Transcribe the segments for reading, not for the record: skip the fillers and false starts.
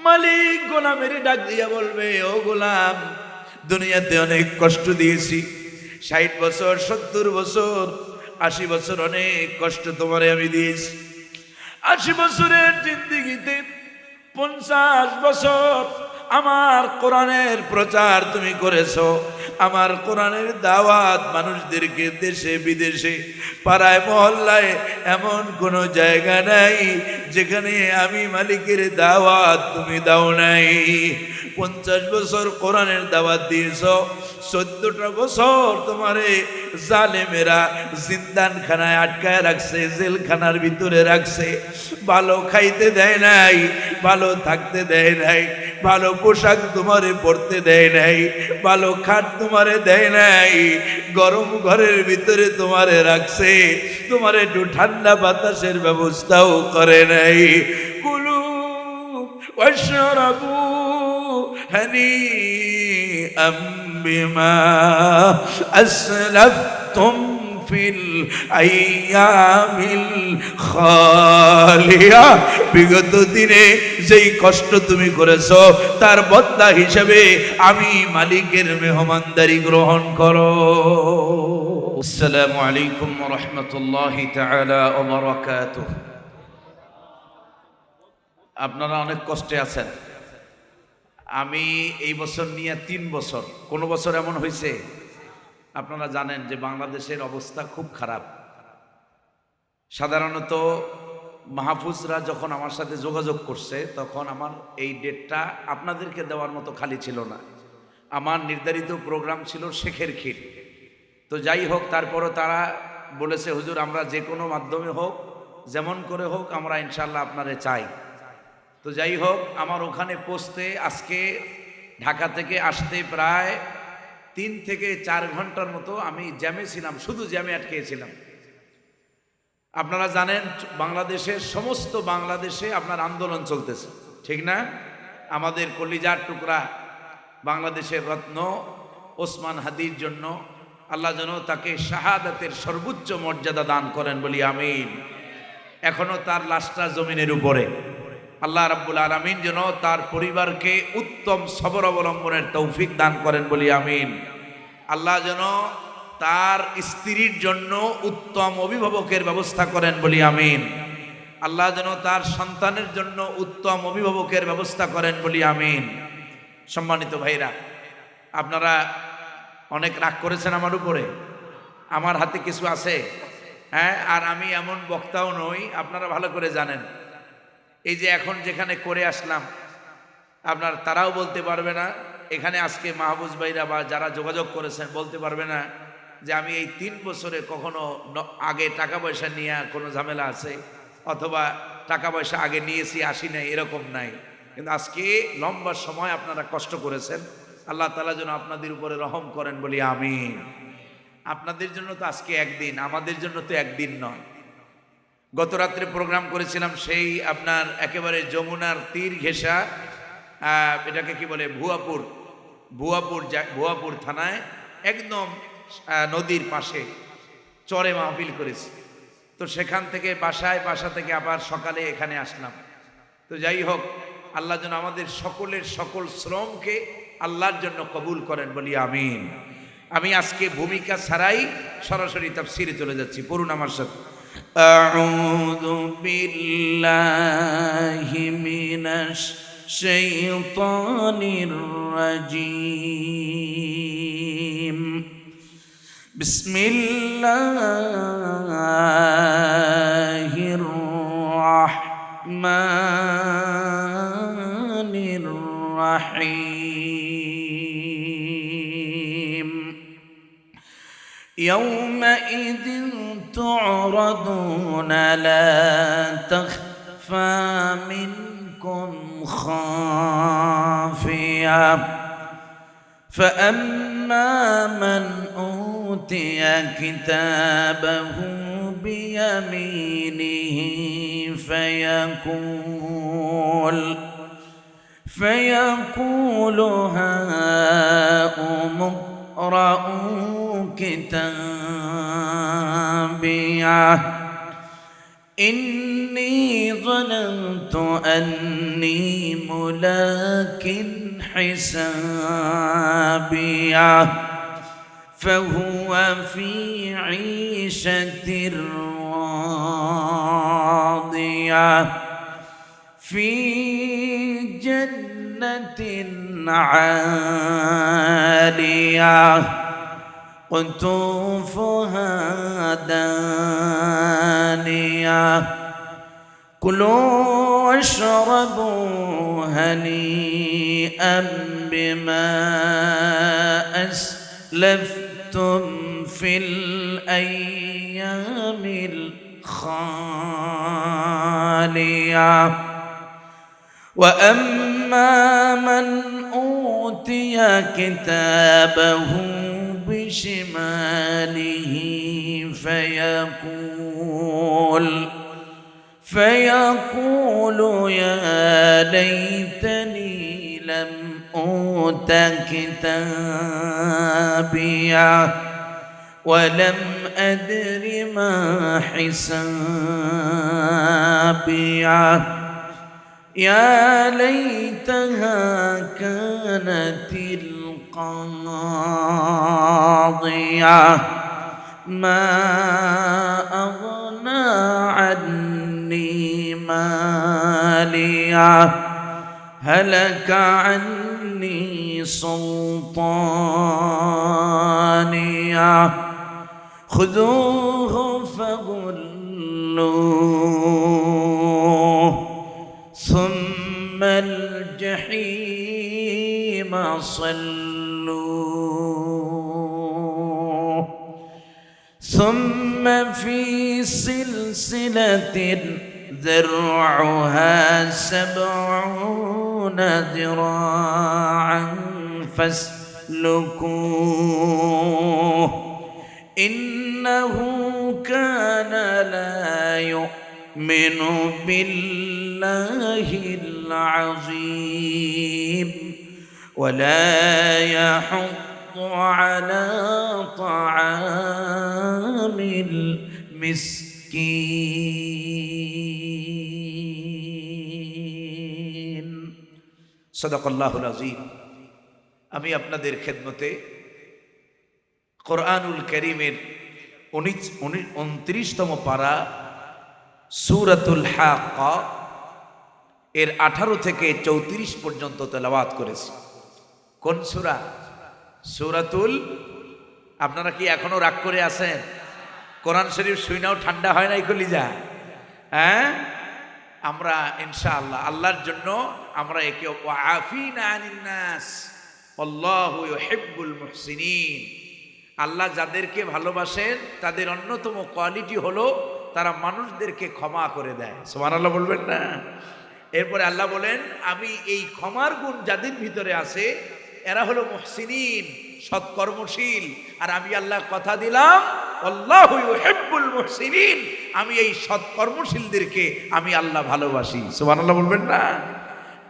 মালিক গোলামের ডাক দিয়া বলবে, ও গোলাম, দুনিয়াতে অনেক কষ্ট দিয়েছি, 60 বছর, 70 বছর, 80 বছর অনেক কষ্ট তোমারে আমি দিয়েছি। 80 বছরের জিন্দেগিতে 50 বছর আমার কোরআনের প্রচার তুমি করেছো, আমার কোরআনের দাওয়াত মানুষদেরকে দেশে বিদেশে পাড়ায় মহল্লায় এমন কোনো জায়গা নাই যেখানে আমি মালিকের দাওয়াত তুমি দাও নাই। 50 বছর কোরআনের দাওয়াত দিয়েছ, 14টা বছর তোমারে জালেমেরা জিন্দানখানায় আটকায় রাখছে, জেলখানার ভিতরে রাখছে, ভালো খাইতে দেয় নাই, ভালো থাকতে দেয় নাই, ভালো পোশাক তোমারে পরতে দেয় নাই, ভালো খাট তোমারে দেয় নাই, গরম ঘরের ভিতরে তোমারে রাখছে, তোমারে একটু ঠান্ডা বাতাসের ব্যবস্থাও করে নাই। কুলু ওয়াশরাবু হানিআম বিমা আসলাফতুম ফিল আইয়ামিল খালিয়া, বিগত দিনে যেই কষ্ট তুমি করেছো তার বদলা হিসেবে আমি মালিকের মেহমানদারি গ্রহণ করো। আসসালামু আলাইকুম ওয়া রাহমাতুল্লাহি তাআলা ওয়া বারাকাতুহু। আপনারা অনেক কষ্টে আছেন। আমি এই বছর নিয়ে 3 বছর, কোন বছর এমন হয়েছে? আপনারা জানেন যে বাংলাদেশের অবস্থা খুব খারাপ। সাধারণত মাহফুজরা যখন আমার সাথে যোগাযোগ করছে তখন আমার এই ডেটটা আপনাদেরকে দেওয়ার মতো খালি ছিল না। আমার নির্ধারিত প্রোগ্রাম ছিল শেখের ক্ষীর। তো যাই হোক, তারপরও তারা বলেছে, হুজুর আমরা যে কোনো মাধ্যমে হোক, যেমন করে হোক, আমরা ইনশাল্লাহ আপনারে চাই। তো যাই হোক, আমার ওখানে পৌঁছতে আজকে ঢাকা থেকে আসতে প্রায় 3 থেকে 4 ঘন্টার মতো আমি জ্যামে ছিলাম, শুধু জ্যামে আটকেছিলাম। আপনারা জানেন বাংলাদেশের সমস্ত বাংলাদেশে আপনার আন্দোলন চলতেছে, ঠিক না? আমাদের কলিজার টুকরা বাংলাদেশের রত্ন ওসমান হাদির জন্য আল্লাহ যেন তাকে শাহাদাতের সর্বোচ্চ মর্যাদা দান করেন বলি আমিন। এখনো তার লাশটা জমিনের উপরে। আল্লাহ রাব্বুল আলামিন যেন তার পরিবারকে উত্তম সবর অবলম্বনের তৌফিক দান করেন বলি আমিন। আল্লাহ যেন তার স্ত্রীর জন্য উত্তম অভিভাবকের ব্যবস্থা করেন বলি আমিন। আল্লাহ যেন তার সন্তানের জন্য উত্তম অভিভাবকের ব্যবস্থা করেন বলি আমিন। সম্মানিত ভাইরা, আপনারা অনেক রাগ করেছেন আমার উপরে, আমার হাতে কিছু আছে, হ্যাঁ, আর আমি এমন বক্তাও নই, আপনারা ভালো করে জানেন। এই যে এখন যেখানে করে আসলাম, আপনার তারাও বলতে পারবে না, এখানে আজকে মাহবুজ ভাইরা বা যারা যোগাযোগ করেছেন বলতে পারবে না যে আমি এই 3 বছরে কখনো আগে টাকা পয়সা নিয়ে কোনো ঝামেলা আছে, অথবা টাকা পয়সা আগে নিয়েছি আসি নাই, এরকম নাই। কিন্তু আজকে লম্বা সময় আপনারা কষ্ট করেছেন, আল্লাহ তাআলা যেন আপনাদের উপরে রহম করেন বলি আমিন। আপনাদের জন্য তো আজকে একদিন, আমাদের জন্য তো একদিন নয়। গত রাত্রে প্রোগ্রাম করেছিলাম সেই আপনার একেবারে যমুনার তীর ঘেঁষা, এটাকে কি বলে, ভুয়াপুর থানায় একদম নদীর পাশে চরে মাহফিল করেছি। তো সেখান থেকে বাসা থেকে আবার সকালে এখানে আসলাম। তো যাই হোক, আল্লাহ যেন আমাদের সকলের সকল শ্রমকে আল্লাহর জন্য কবুল করেন বলি আমিন। আমি আজকে ভূমিকা ছাড়াই সরাসরি তাফসীরে চলে যাচ্ছি, পড়ুন আমার সাথে। আউযু বিল্লাহি মিনাশ শাইতানির রাজীম। বিসমিল্লাহির রাহমানির রাহিম। ইয়াউমাইযিন তু'রাদুনা লা তাখফা মিনকুম খাফিয়া فأما من أوتي كتابه بيمينه فيقول هاؤم اقرءوا كتابيه إني ظننت أني ملاق حسابيه فهو في عيشة راضية في جنة عالية قطوفها دانية كلوا واشربوا هنيئا بما أسلفتم في الأيام الخالية وأما من أوتي كتابه بشماله فيقول يا ليتني لم أوت كتابيه ولم أدر ما حسابيه يا ليتها كانت القاضية ما أغنى عني ماليه هلك عني سلطانيه خذوه فغلوه ثم الجحيم صلوه ثم في سلسلة ذرعها 70 ذراعا فاسلكوه إنه كان لا يؤمن بالله العظيم ولا يحض على طعام المسكين صدق الله العظيم আমি আপনাদের খেদমতে কোরআনুল কারীমের 29তম পারা সূরাতুল হাক্কা এর 18 থেকে 34 পর্যন্ত তেলাওয়াত করেছি। কোন সূরা? সূরাতুল। আপনারা কি এখনো রাগ করে আছেন? কোরআন শরীফ শুইনাও ঠান্ডা হয় নাই কলিজা? হ্যাঁ, আমরা ইনশাআল্লাহ আল্লাহর জন্য আমরা একে ওয়াফিনা আনিন নাস আল্লাহু ইউহিব্বুল মুহসিনিন। আল্লাহ যাদেরকে ভালোবাসেন তাদের অন্যতম কোয়ালিটি হলো তারা মানুষদেরকে ক্ষমা করে দেয়। সুবহানাল্লাহ বলবেন না? এরপরে আল্লাহ বলেন আমি এই ক্ষমার গুণ যাদের ভিতরে আছে এরা হলো মুহসিনিন, সৎকর্মশীল। আর আমি আল্লাহ কথা দিলাম আল্লাহু ইউহিব্বুল মুহসিনিন, আমি এই সৎকর্মশীলদেরকে আমি আল্লাহ ভালোবাসি। সুবহানাল্লাহ বলবেন না?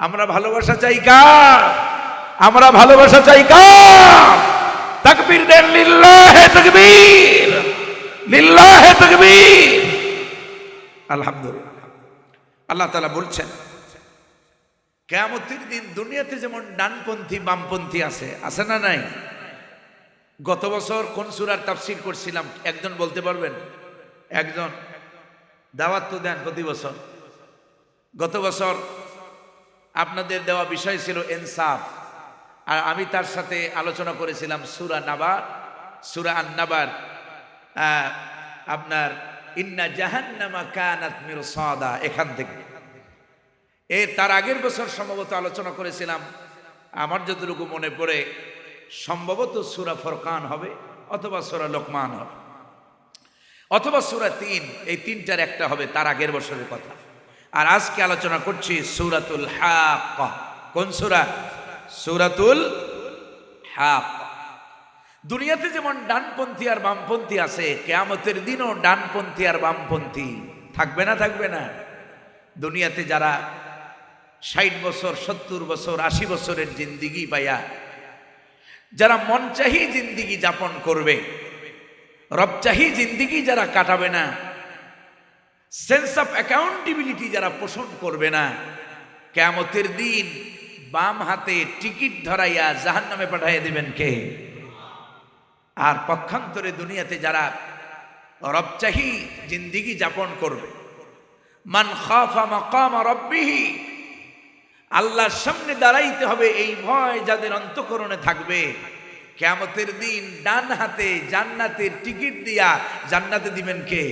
আমরা ভালোবাসা চাই কার? আমরা ভালোবাসা চাই কার? তাকবীর দেন, লিল্লাহে তাকবীর, লিল্লাহে তাকবীর। আলহামদুলিল্লাহ। আল্লাহ তাআলা বলছেন কিয়ামতের দিন দুনিয়াতে যেমন ডানপন্থী বামপন্থী আছে না নাই? গত বছর কোন সূরার তাফসীর করছিলাম একজন বলতে পারবেন? একজন দাওয়াত তো দেন প্রতি বছর। গত বছর আপনাদের দেওয়া বিষয় ছিল ইনসাফ, আর আমি তার সাথে আলোচনা করেছিলাম সূরা নাবার, সূরা আন-নাবার আপনার ইন্না জাহান্নামা কানাত মিরসাদা, এখান থেকে। তার আগের বছর সম্ভবত আলোচনা করেছিলাম, আমার যতটুকু মনে পড়ে সম্ভবত সূরা ফুরকান হবে অথবা সূরা লোকমান হবে অথবা সূরা ৩, এই তিনটার একটা হবে, তার আগের বছরের কথা। আর আজকে আলোচনা করছি সূরাতুল হাক্কা। কোন সূরা? সূরাতুল হাক্কা। দুনিয়াতে যেমন ডানপন্থী আর বামপন্থী আছে, কিয়ামতের দিনও ডানপন্থী আর বামপন্থী থাকবে না? থাকবে না? দুনিয়াতে যারা ৬০ বছর ৭০ বছর ৮০ বছরের জিন্দিগি পাইয়া যারা মনচাহি জিন্দিগি যাপন করবে, রবচাহি জিন্দিগি যারা কাটাবে না, সেন্স অফ অ্যাকাউন্টেবিলিটি যারা পোষণ করবে না, কিয়ামতের দিন বাম হাতে টিকিট ধরাইয়া জাহান্নামে পাঠাইয়া দিবেন কে? আর পক্ষান্তরে দুনিয়াতে যারা রবচাহি জিন্দিগি যাপন করবে, মান খাফা মাকাম রাব্বিহি, আল্লাহর সামনে দাঁড়াইতে হবে এই ভয় যাদের অন্তঃকরণে থাকবে, কিয়ামতের দিন ডান হাতে জান্নাতের টিকিট দিয়া জান্নাতে দিবেন কে?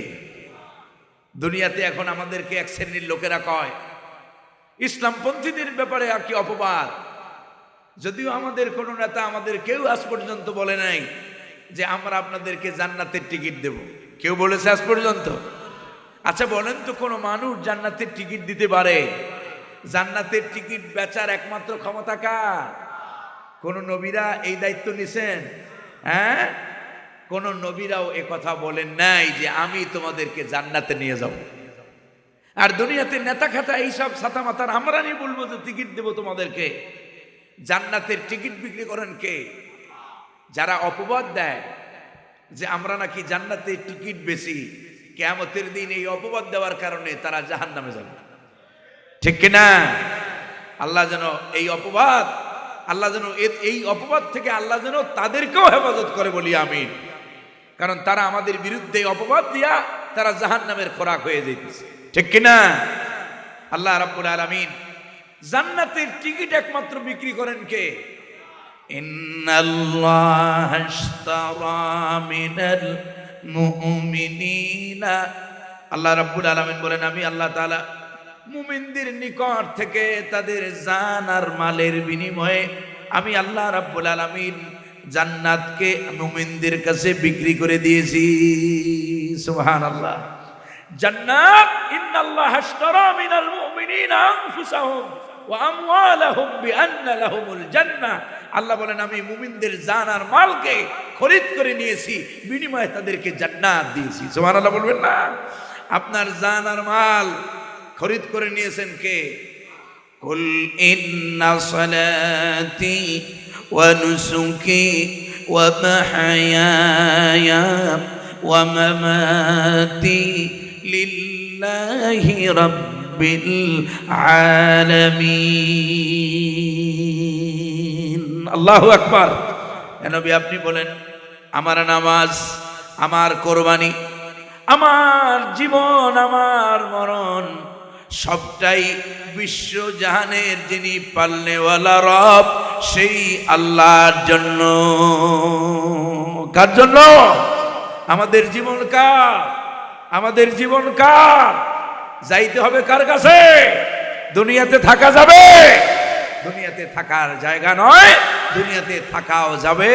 দুনিয়াতে এখন আমাদেরকে এক শ্রেণীর লোকেরা কয় ইসলামপন্থীদের ব্যাপারে আর কি অপবাদ, যদিও আমাদের কোনো নেতা আমাদের কেউ আজ পর্যন্ত বলে নাই যে আমরা আপনাদেরকে জান্নাতের টিকিট দেব। কেউ বলেছে আজ পর্যন্ত? আচ্ছা বলেন তো, কোনো মানুষ জান্নাতের টিকিট দিতে পারে? জান্নাতের টিকিট বেচার একমাত্র ক্ষমতা কার? কোন নবীরা এই দায়িত্ব নিছেন? হ্যাঁ, কোন নবীরাও এ কথা বলেন নাই যে আমি তোমাদেরকে জান্নাতে নিয়ে যাব। আর দুনিয়াতে নেতা খাতা এইসব ছাতা মাতার আমরা নিয়ে বলবো যে টিকিট দেব তোমাদেরকে। জান্নাতের টিকিট বিক্রি করেন কে? যারা অপবাদ দেয় যে আমরা নাকি জান্নাতের টিকিট বেশি, কিয়ামতের দিন এই অপবাদ দেওয়ার কারণে তারা জাহান্নামে যাবে। ঠিক কিনা? আল্লাহ যেন এই অপবাদ থেকে আল্লাহ যেন তাদেরকেও হেফাজত করে, বলি আমিন। কারণ তারা আমাদের বিরুদ্ধে অপবাদ দিয়া তারা জাহান্নামের খোরাক হয়ে যেতেছে। ঠিক কিনা? আল্লাহ রাব্বুল আলামিন জান্নাতের টিকিট একমাত্র বিক্রি করেন কে? ইন্নাল্লাহা আশতারা মিনাল মুমিনিনা, আল্লাহ রাব্বুল আলামিন বলেন আমি আল্লাহ তাআলা মুমিনদের নিকট থেকে তাদের জান আর মালের বিনিময়ে আমি আল্লাহ রাব্বুল আলামিন জান্নাতকে মুমিনদের কাছে বিক্রি করে দিয়েছি। সুবহানাল্লাহ। জান্নাত, ইন্নাল্লাহা আশতারা মিনাল মুমিনিনা আনফুসাহুম ওয়া আমওয়ালাহুম বিআন্না লাহুমুল জান্নাহ। আল্লাহ বলেন আমি মুমিনদের জান আর মালকে খরিদ করে নিয়েছি, বিনিময়ে তাদেরকে জান্নাত দিয়েছি। সুবহানাল্লাহ বলবেন না? আপনার জান আর মাল খরিদ করে নিয়েছেন কে? কুল ইন্না সালাতি ওয়া নুসুকি ওয়া মাহয়ায়া ওয়া মামাতি লিল্লাহি রাব্বিল আলামিন। আল্লাহু আকবার। নবী আপনি বলেন আমার নামাজ, আমার কোরবানি, আমার জীবন, আমার মরণ সবটাই বিশ্ব জাহানের যিনি পালনেওয়ালা রব সেই আল্লাহর জন্য। কার জন্য? আমাদের জীবন কার? আমাদের জীবন কার? যাইতে হবে কার কাছে? দুনিয়াতে থাকা যাবে? দুনিয়াতে থাকার জায়গা নয়, দুনিয়াতে থাকাও যাবে।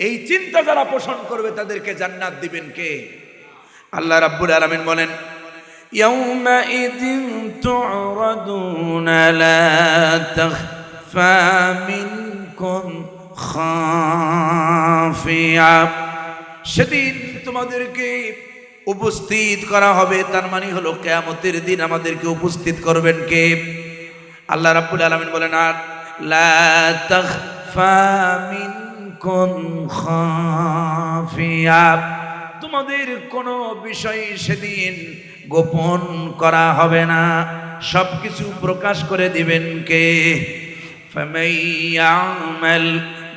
এই চিন্তা যারা পোষণ করবে তাদেরকে জান্নাত দিবেন কে? আল্লাহ রাব্বুল আলামিন বলেন ইয়াউমাইযিন তু'রাদুনা লা তাখফা মিনকুম খাফিয়া, সেদিন তোমাদেরকে উপস্থিত করা হবে। তার মানে হলো কিয়ামতের দিন আমাদেরকে উপস্থিত করবেন কে? আল্লাহ রাব্বুল আলামিন বলেন আর লা তাখফা মিনকুম খাফিয়া, তোমাদের কোনো বিষয় সেদিন গোপন করা হবে না, সবকিছু প্রকাশ করে দিবেন কে? ফামান ইয়ামাল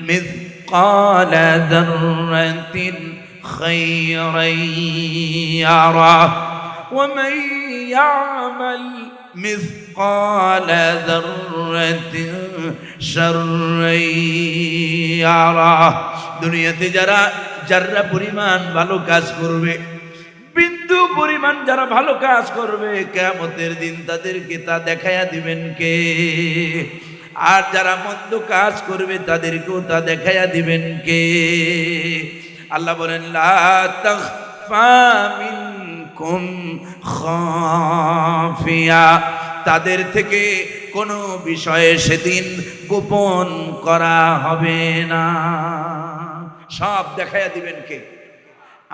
মিসকালা যাররাতিন খায়রান ইয়ারা ওয়া মান ইয়ামাল মিসকালা যাররাতিন শাররান ইয়ারা। দুনিয়াতে যারা যারা পরিমাণ ভালো কাজ করবে, বিন্দু পরিমাণ যারা ভালো কাজ করবে, কিয়ামতের দিন তাদেরকে তা দেখাইয়া দিবেন কে? আর যারা মন্দ কাজ করবে তাদেরকেও তা দেখাইয়া দিবেন কে? আল্লাহ বলেন লা তাখফা মিনকুম খাফিয়া, তাদের থেকে কোনো বিষয়ে সেদিন গোপন করা হবে না, সব দেখাইয়া দিবেন কে?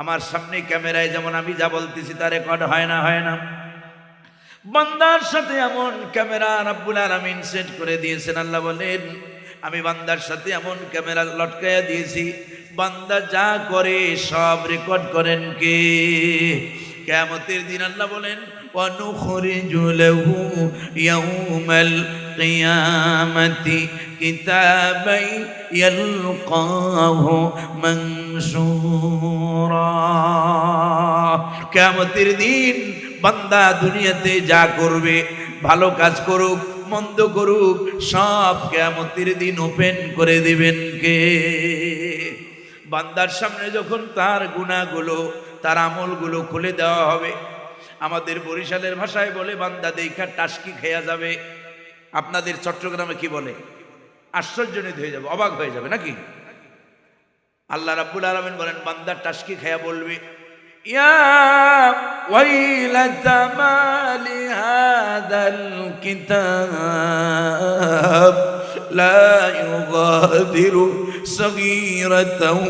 আমার সামনে ক্যামেরায় যেমন আমি যা বলতেছি তা রেকর্ড হয় না? হয় না? বান্দার সাথে এমন ক্যামেরা রাব্বুল আলামিন সেট করে দিয়েছেন। আল্লাহ বলেন আমি বান্দার সাথে এমন ক্যামেরা লটকাইয়া দিয়েছি, বান্দা যা করে সব রেকর্ড করেন কে? কিয়ামতের দিন আল্লাহ বলেন ওয়ানুখরিজু লাহু ইয়াউমাল কিয়ামাতি কিতাবাই ইয়ালকাহু মানশুরা। কিয়ামতের দিন বান্দা দুনিয়াতে যা করবে, ভালো কাজ করুক মন্দ করুক, সব কিয়ামতের দিন ওপেন করে দিবেন কে? বান্দার সামনে যখন তার গুনাহগুলো, তার আমলগুলো খুলে দেওয়া হবে, আমাদের বরিশালের ভাষায় বলে বান্দা দেখা টাসকি খেয়া যাবে। আপনাদের চট্টগ্রামে কি বলে? আশ্চর্যজনিত হয়ে যাবে, অবাক হয়ে যাবে নাকি? আল্লাহ রাব্বুল আলামিন বলেন বান্দা টাসকি খেয়া বলবে ইয়া ওয়াইলাতা মালি হাদাল কিতাব লা ইউগাদিরু সগীরাতাও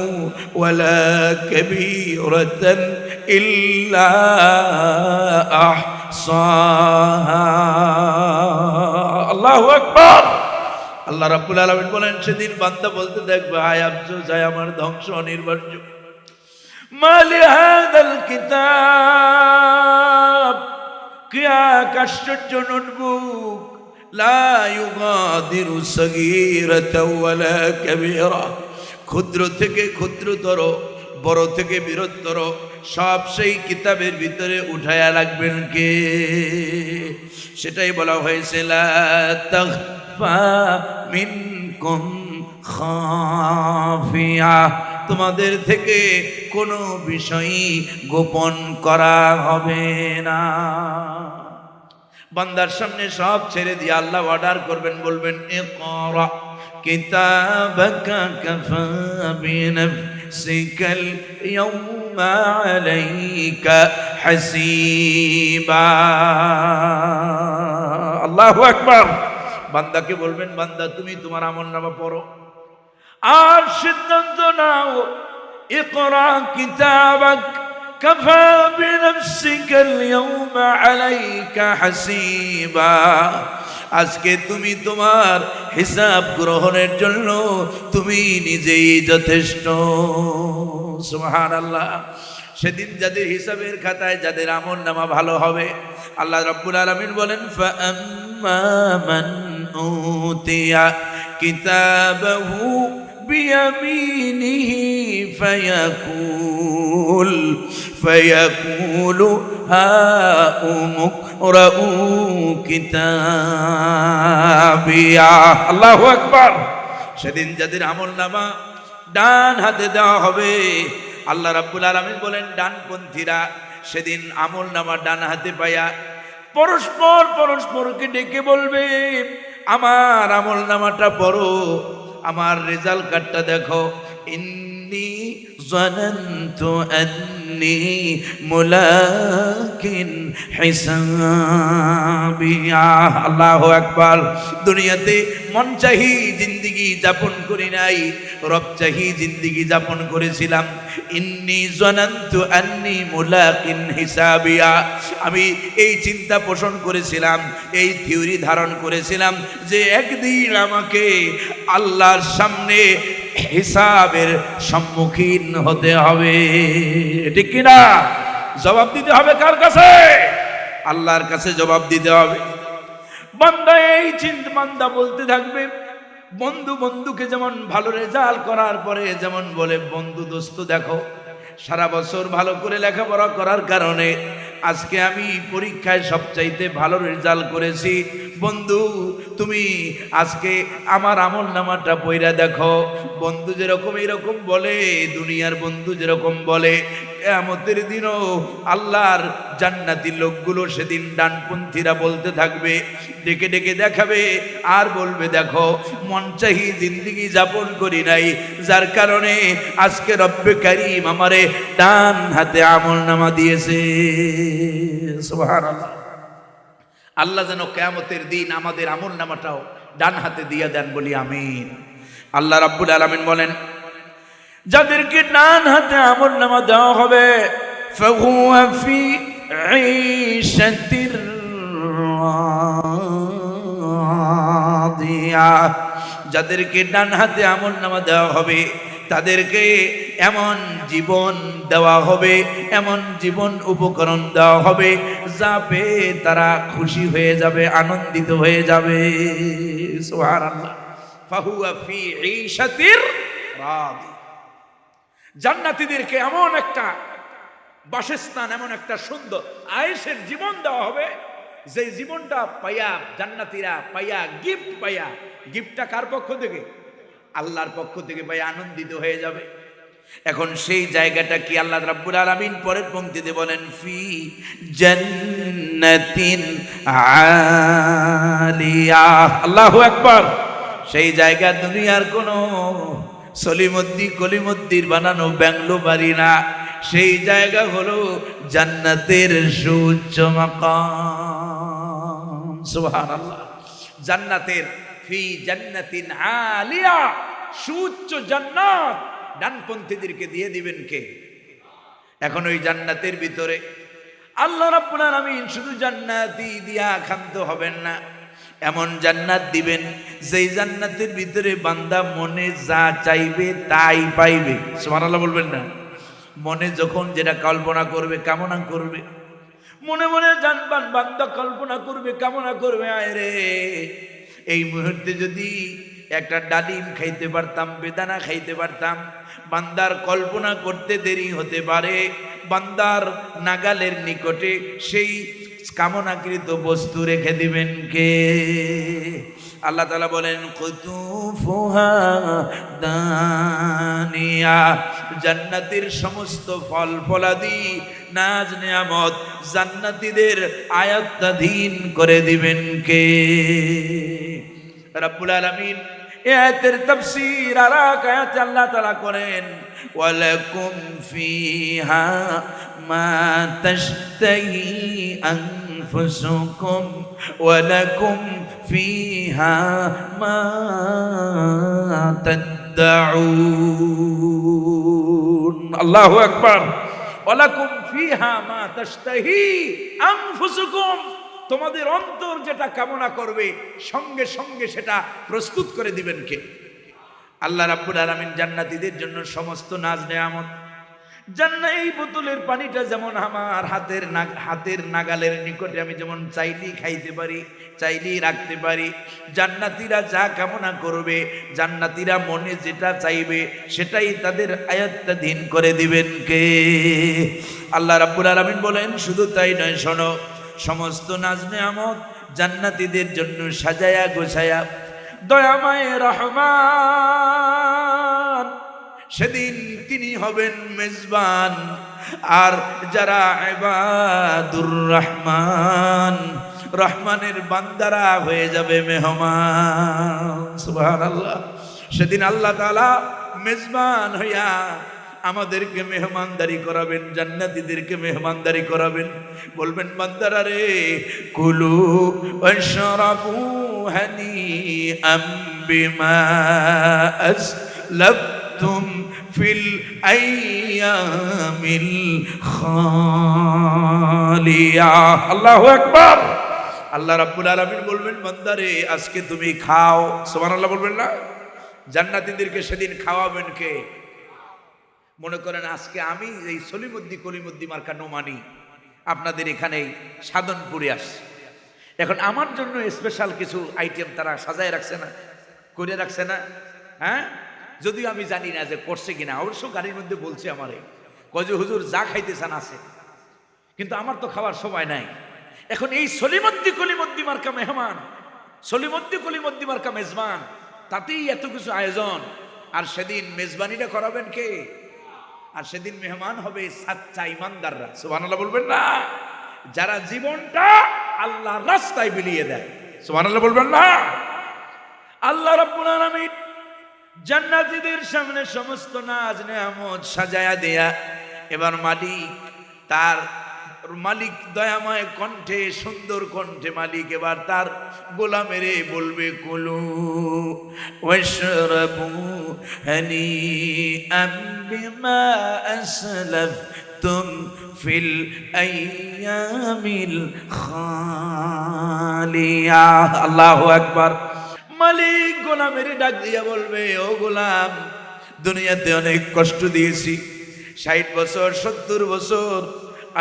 ওয়ালা কাবীরাতান ইল্লা আহসাহা। আল্লাহু আকবার। আল্লাহ রাব্বুল আলামিন বলেন সেদিন বান্দা বলতে দেখবে হায় আফসোস, হায় আমার ধ্বংস অনিবার্য। মালি হাদাল কিতাব, কি আশ্চর্য নোটবুক, লা ইউগাদিরু সগীরাতাও ওয়ালা কাবীরা, ক্ষুদ্র থেকে ক্ষুদ্রতর, বড় থেকে বৃহত্তর সব সেই কিতাবের ভিতরে উঠায়া রাখবেন কে? সেটাই বলা হয়েছে লা তাখফা মিনকুম খাফিয়া, তোমাদের থেকে কোনো বিষয়ই গোপন করা হবে না। বান্দার সামনে সব ছেড়ে দিয়ে আল্লাহ অর্ডার করবেন, বলবেন ইকরা কিতাবাকা কাফা বিনাফসিকাল ইয়াউমা আলাইকা হাসিবা। আল্লাহু আকবার। বান্দাকে বলবেন বান্দা তুমি তোমার আমলনামা পড়ো আর সিদ্ধান্ত নাও, ইকরা কিতাবাক কাফা বিনাফসিকাল ইয়াউমা আলাইকা হাসিবা। আজকে তুমি তোমার হিসাব গ্রহণের জন্য তুমি নিজেই যথেষ্ট। সুবহানাল্লাহ। সেদিন যাদের হিসাবের খাতায় যাদের আমলনামা ভালো হবে, আল্লাহ রাব্বুল আলামিন বলেন ফাআম্মা মান উতিয়া কিতাবাহু বিয়ামিনিহি ফায়াকুলু হাউমুকরাউ কিতাবিয়া। আল্লাহু আকবার। সেদিন যাদের আমলনামা ডান হাতে দেওয়া হবে, আল্লাহ রাব্বুল আলামিন বলেন ডানপন্থীরা সেদিন আমলনামা ডান হাতে পায়া পরস্পরকে ডেকে বলবে আমার আমলনামাটা পড়ো, আমার রেজাল্ট কার্ডটা দেখো। ইন্নী যানানতু আন্নী মুলাকিন হিসাবিয়া। আল্লাহু আকবার। দুনিয়াতে মন চাহি জিন্দেগি যাপন করি নাই, রব চাহি জিন্দেগি যাপন করেছিলাম। ইন্নী যানানতু আন্নী মুলাকিন হিসাবিয়া, আমি এই চিন্তা পোষণ করেছিলাম, এই থিওরি ধারণ করেছিলাম যে একদিন আমাকে আল্লাহর সামনে হিসাবের সম্মুখীন হতে হবে। ঠিক কিনা? জবাব দিতে হবে কার কাছে? আল্লাহর কাছে জবাব দিতে হবে। বান্দা এই চিন্তা বান্দা বলতে থাকবে, বন্ধুকে যেমন ভালো রেজাল্ট করার পরে যেমন বলে বন্ধু দোস্ত দেখো সারা বছর ভালো করে লেখাপড়া করার কারণে আজকে আমি পরীক্ষায় সবচাইতে ভালো রেজাল্ট করেছি, বন্ধু তুমি আজকে আমার আমলনামাটা পড়া দেখো। বন্ধু যেরকম এরকম বলে, দুনিয়ার বন্ধু যেরকম বলে, কিয়ামতের দিনও আল্লাহর জান্নাতি লোকগুলো সেদিন ডানপন্থীরা বলতে থাকবে, ডেকে ডেকে দেখাবে আর বলবে দেখো মন চাহি জিন্দেগি যাপন করি নাই, যার কারণে আজকে রব্বে কারীম আমারে ডান হাতে আমলনামা দিয়েছে। সুবহানাল্লাহ। আল্লাহ যেন কিয়ামতের দিন আমাদের আমলনামাটাও ডান হাতে দিয়ে দেন, বলি আমিন। আল্লাহ রাব্বুল আলামিন বলেন যাদেরকে ডান হাতে আমলনামা দেওয়া হবে ফাহুয়া ফি ঈশাতির রাদিয়া, যাদেরকে ডান হাতে আমলনামা দেওয়া হবে তাদেরকে এমন জীবন দেওয়া হবে, এমন জীবন উপকরণ দেওয়া হবে যা পেয়ে তারা খুশি হয়ে যাবে, আনন্দিত হয়ে যাবে। সুবহানাল্লাহ। ফাহুয়া ফি ঈশাতির রাদিয়া। জান্নাতীদেরকে এমন একটা বাসস্থান, এমন একটা সুন্দর আয়েশের জীবন দেওয়া হবে, যে জীবনটা পাইয়া জান্নাতীরা পাইয়া গিফট পাইয়া, গিফটটা কার পক্ষ থেকে? আল্লাহর পক্ষ থেকে পাইয়া আনন্দিত হয়ে যাবে। এখন সেই জায়গাটা কি? আল্লাহ রাব্বুল আলামিন পরের পংক্তিতে বলেন, ফি জান্নাতিন আলিয়া। আল্লাহু আকবার। সেই জায়গা দুনিয়ার কোনো সলিমদ্দি কলিমদ্দির বানানো ব্যাংলো বাড়ি না, সেই জায়গা হলো জান্নাতের সুউচ্চ মাকাম। সুবহানাল্লাহ। জান্নাতের ফি জান্নাতিন আলিয়া, সুউচ্চ জান্নাত ডানপন্থীদেরকে দিয়ে দিবেন কে? এখন ওই জান্নাতের ভিতরে আল্লাহ রাব্বুল আলামিন শুধু জান্নাতই দিয়া ক্ষান্ত হবেন না, এমন জান্নাত দিবেন যেই জান্নাতের ভিতরে বান্দা মনে যা চাইবে তাই পাইবে। সুবহানাল্লাহ বলবেন না? মনে যখন যেটা কল্পনা করবে, কামনা করবে, মনে মনে জানবান বান্দা কল্পনা করবে, কামনা করবে, আয় রে এই মুহূর্তে যদি একটা ডালিম খাইতে পারতাম, বেদানা খাইতে পারতাম। বান্দার কল্পনা করতে দেরি হতে পারে, বান্দার নাগালের নিকটে সেই কামনাকৃত বস্তু রেখে দিবেন কে? আল্লাহ তাআলা বলেন, কুতুফুহা দানিয়া। জান্নাতের সমস্ত ফল ফলাদি, নাজ নেয়ামত জান্নাতীদের আয়াত্তাধীন করে দিবেন কে? রাব্বুল আলামিন আয়াতের তাফসীর আর আয়াতে আল্লাহ তাআলা করেন, ওয়ালাকুম ফিহা মা তাশতাহি আনফুসুকুম ওয়ালাকুম ফিহা মা তাদউন। আল্লাহু আকবার। ওয়ালাকুম ফিহা মা তাশতাহি আনফুসুকুম, তোমাদের অন্তর যেটা কামনা করবে সঙ্গে সঙ্গে সেটা প্রস্তুত করে দিবেন কে? আল্লাহ রাব্বুল আলামিন জান্নাতীদের জন্য সমস্ত নাজ নেয়ামত। জান্নাত এই বোতলের পানিটা যেমন আমার হাতের নাগালের নিকটে, আমি যেমন চাইলেই খাইতে পারি, চাইলেই রাখতে পারি। জান্নাতীরা যা কামনা করবে, জান্নাতীরা মনে যেটা চাইবে সেটাই তাদের আয়াত্তাধীন করে দিবেন কে? আল্লাহ রাব্বুল আলামিন বলেন, শুধু তাই নয়, শোনো, সমস্ত নাজ নেয়ামত জান্নাতীদের জন্য সাজায়া গোছায়া দয়াময় রহমান সেদিন তিনি হবেন মেজবান, আর যারা ইবাদুর রহমান, রহমানের বান্দারা হয়ে যাবে মেহমান। সুবহানাল্লাহ। সেদিন আল্লাহ তাআলা মেজবান হইয়া আমাদেরকে মেহমানদারি করাবেন, জান্নাতীদেরকে মেহমানদারি করাবেন। বলবেন, বান্দারা রে, কুলু ওয়াশরাবু হানিআম বিমা আসলাফতুম ফিল আইয়ামিল খালিয়া। আল্লাহু আকবার। আল্লাহ রাব্বুল আলামিন বলবেন, বান্দারে আজকে তুমি খাও। সুবহানাল্লাহ বলবেন না? জান্নাতীদেরকে সেদিন খাওয়াবেন কে? মনে করেন আজকে আমি এই সলিমুদ্দি কলিমুদ্দি মার্কা নোমানি আপনাদের এখানে সাধনপুরে আসছি, এখন আমার জন্য স্পেশাল কিছু আইটেম তারা সাজায় রাখছে না, করে রাখছে না? হ্যাঁ, যদিও আমি জানি না যে করছে কিনা, অবশ্য গাড়ির মধ্যে বলছে আমারে, কয় হুজুর যা খাইতেছেন আছে, কিন্তু আমার তো খাওয়ার সময় নাই। এখন এই সলিমুদ্দি কলিমুদ্দি মার্কা মেহমান, সলিমুদ্দি কলিমুদ্দি মার্কা মেজবান, তাতেই এত কিছু আয়োজন। আর সেদিন মেজবানিটা করাবেন কে? আর সেদিন মেহমান হবে সাচ্চা ইমানদাররা। সুবহানাল্লাহ বলবেন না? যারা জীবনটা আল্লাহর রাস্তায় বিলিয়ে দেয়। সুবহানাল্লাহ বলবেন না? আল্লাহ রাব্বুল আলামিন জান্নাতীদের সামনে সমস্ত নাজ নেয়ামত সাজায়া দেয়া, এবার মালিক দয়াময় কণ্ঠে, সুন্দর কণ্ঠে মালিক এবার তার গোলামেরে বলবে, কুলু ওয়াশরাবু হানিআম বিমা আসলাফতুম ফিল আইয়ামিল খালিয়া। আল্লাহু আকবার। মালিক গোলামেরে ডাক দিয়া বলবে, ও গোলাম, দুনিয়াতে অনেক কষ্ট দিয়েছি, 60 বছর, 70 বছর,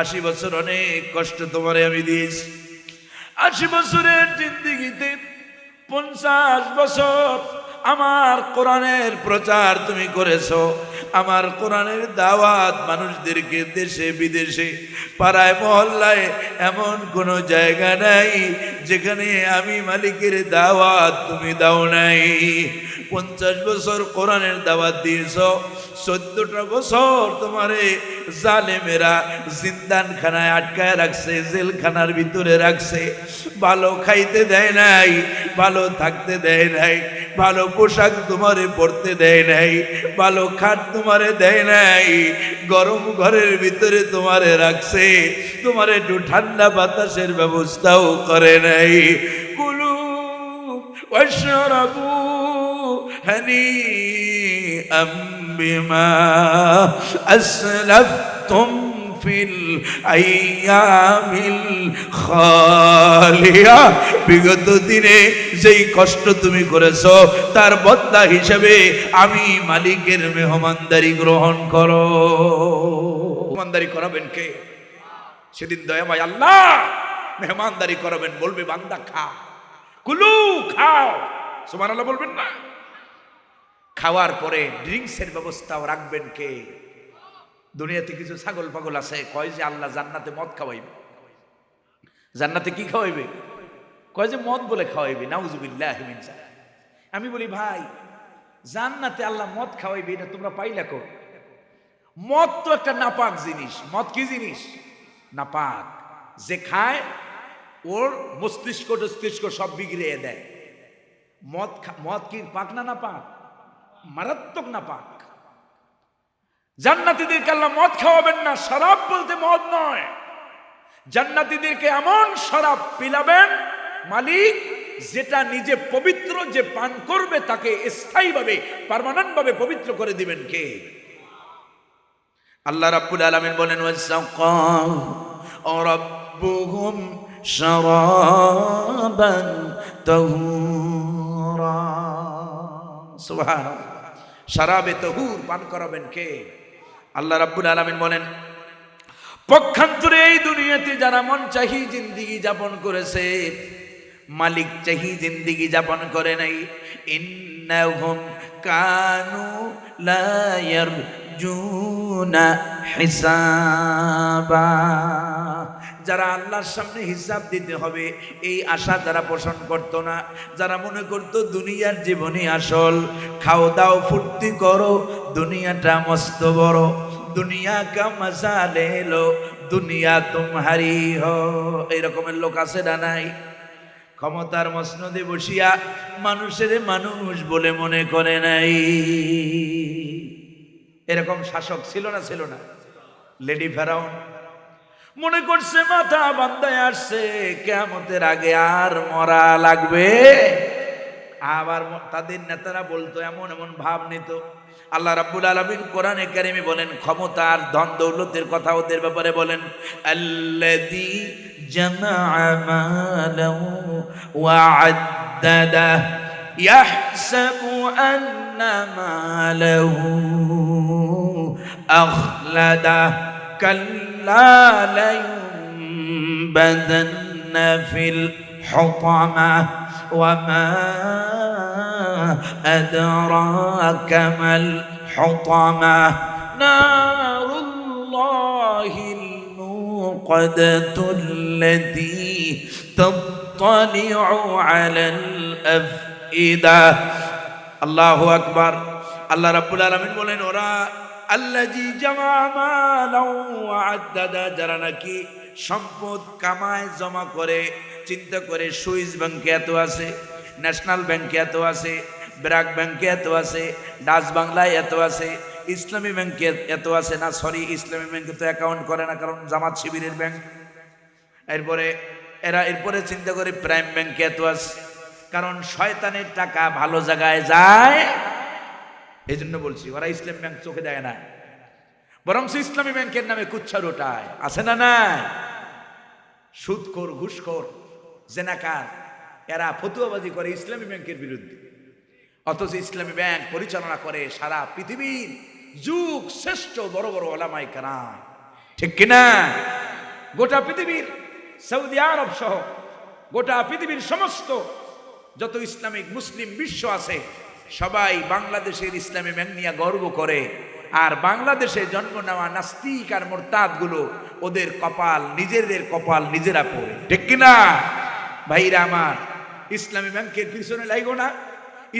80 বছর অনেক কষ্ট তোমারে আমি দিয়েছি। 80 বছরের জিন্দেগিতে 50 বছর আমার কোরআনের প্রচার তুমি করেছো, আমার কোরআনের দাওয়াত মানুষদেরকে দেশে বিদেশে পাড়ায় মহল্লায় এমন কোনো জায়গা নাই যেখানে আমি মালিকের দাওয়াত তুমি দাও নাই। 50 বছর কোরআনের দাওয়াত দিয়েছ, 14টা বছর তোমারে জালেমেরা জিন্দানখানায় আটকায় রাখছে, জেলখানার ভিতরে রাখছে, ভালো খাইতে দেয় নাই, ভালো থাকতে দেয় নাই, ভালো পোশাক তোমারে পরতে দেয় নাই, ভালো খাট তোমারে দেয় নাই, গরম ঘরের ভিতরে তোমারে রাখছে, তোমার একটু ঠান্ডা বাতাসের ব্যবস্থাও করে নাই। কুলু ওয়াশরাবু হানিআম বিমা আসলাফতুম ফিল আইয়ামিল খালিয়া, বিগত দিনে যেই কষ্ট তুমি করেছো তার বদলা হিসেবে আমি মালিকের মেহমানদারি গ্রহণ করো। মেহমানদারি করাবেন কে? সেদিন দয়াময় আল্লাহ মেহমানদারি করাবেন, বলবে বান্দা খা, কুলু খাও, সুবহানাল্লাহ বলবেন না? খাওয়ার পরে ড্রিঙ্কসের ব্যবস্থাও রাখবেন কে? দুনিয়াতে কিছু ছাগল পাগল আছে, কয় যে আল্লাহ জান্নাতে মদ খাওয়াইবে। জান্নাতে কি খাওয়াইবে? কয় যে মদ বলে খাওয়াইবে, নাউজুবিল্লাহি মিন যালিক। আমি বলি ভাই, জান্নাতে আল্লাহ মদ খাওয়াইবে এটা তোমরা পাইলা কই? মদ তো একটা নাপাক জিনিস। মদ কি জিনিস? নাপাক। যে খায় ওর মস্তিষ্ক টস্তিষ্ক সব বিগড়িয়ে দেয়। মদ কি পাক না নাপাক? মারাত্মক নাপাক। জান্নাতীদেরকে আল্লাহ মদ খাওয়াবেন না, শরাব বলতে মদ নয়। জান্নাতীদেরকে এমন শরাব পিলাবেন মালিক যেটা নিজে পবিত্র, যে পান করবে তাকে স্থায়ীভাবে পার্মানেন্ট ভাবে পবিত্র করে দিবেন কে? আল্লাহ রাব্বুল আলামিন বলেন ওয়াসাকাহু রাব্বুহুম শারাবান তাহুরা। সুবহানাল্লাহ। শারাবে তাহুর পান করাবেন কে? আল্লাহ রাব্বুল আলামিন বলেন, পক্ষান্তরে এই দুনিয়াতে যারা মন চাহি জিন্দেগি যাপন করেছে, মালিক চাহি জিন্দেগি যাপন করে নাই, ইন্নাহুম কানু লা ইয়ারজুনা হিসাবা, যারা আল্লাহর সামনে হিসাব দিতে হবে এই আশা যারা পোষণ করত না, যারা মনে করত দুনিয়ার জীবনই আসল, খাও দাও ফুর্তি করো, দুনিয়াটা মস্ত বড়, দুনিয়া কা মজা লে লো, দুনিয়া তুমহারি হো, এই রকমের লোক আছে না নাই? ক্ষমতার মসনদে বসিয়া মানুষের মানুষ বলে মনে করে নাই। এরকম শাসক ছিল না? ছিল না? লেডি ফেরাউন মনে করছে মাথা বান্দায় আসছে, কিয়ামতের আগে আর মরা লাগবে। আবার তাদের নেতারা বলতো, এমন এমন ভাব নিত। আল্লাহ রাব্বুল আলামিন কোরআনে কারিমে বলেন, ক্ষমতার ধন দৌলতের কথা ওদের ব্যাপারে বলেন, আল্লাযী জামাআ মালাহু ওয়া আদ্দাদা ইয়াহসাবু আন্না মালাহু আখলাদা কাল্লা লায়ুনবাযান্না ফিল হুতামা ওয়া মা أدراك ما الحطمة نار الله الموقدة التي تطلع على الأفئدة الله أكبر الله رب العالمين বলেন, ওরা আল্লাযী জামা মালাহু ওয়া আদ্দাদা, যারা নাকি সম্পদ কামায় জমা করে, চিন্তা করে সুইস ব্যাংকে এত আছে, ন্যাশনাল ব্যাংকে এত আছে, ব্র্যাক ব্যাংকে এত আছে, ডাচ বাংলায় এত আছে, ইসলামী ব্যাংকে এত আছে না, সরি ইসলামী ব্যাংকে তো অ্যাকাউন্ট করে না, কারণ জামাত শিবিরের ব্যাংক। এরপরে চিন্তা করে প্রাইম ব্যাংকে এত আছে, কারণ শয়তানের টাকা ভালো জায়গায় যায়। এই জন্য বলছি ওরা ইসলামী ব্যাংক চোখে দেয় না, বরং ইসলামী ব্যাংকের নামে কুচ্ছা রোটায়, আছে না? না, সুদখোর, ঘুষখোর, জেনাকার, এরা ফতুয়াবাজি করে ইসলামী ব্যাংকের বিরুদ্ধে। অথচ ইসলামী ব্যাংক পরিচালনা করে সারা পৃথিবীর যুগ শ্রেষ্ঠ বড় বড় ওলামাই কেরাম, ঠিক কিনা? গোটা পৃথিবীর সৌদি আরব সহ গোটা পৃথিবীর সমস্ত যত ইসলামিক মুসলিম বিশ্ব আছে সবাই বাংলাদেশের ইসলামী ব্যাংক নিয়ে গর্ব করে। আর বাংলাদেশে জন্ম নেওয়া নাস্তিক আর মোরতাদ গুলো ওদের কপাল, নিজেদের কপাল নিজেরা পড়ে, ঠিক কিনা? ভাইরা আমার, ইসলামী ব্যাংকের পিছনে লাগো না।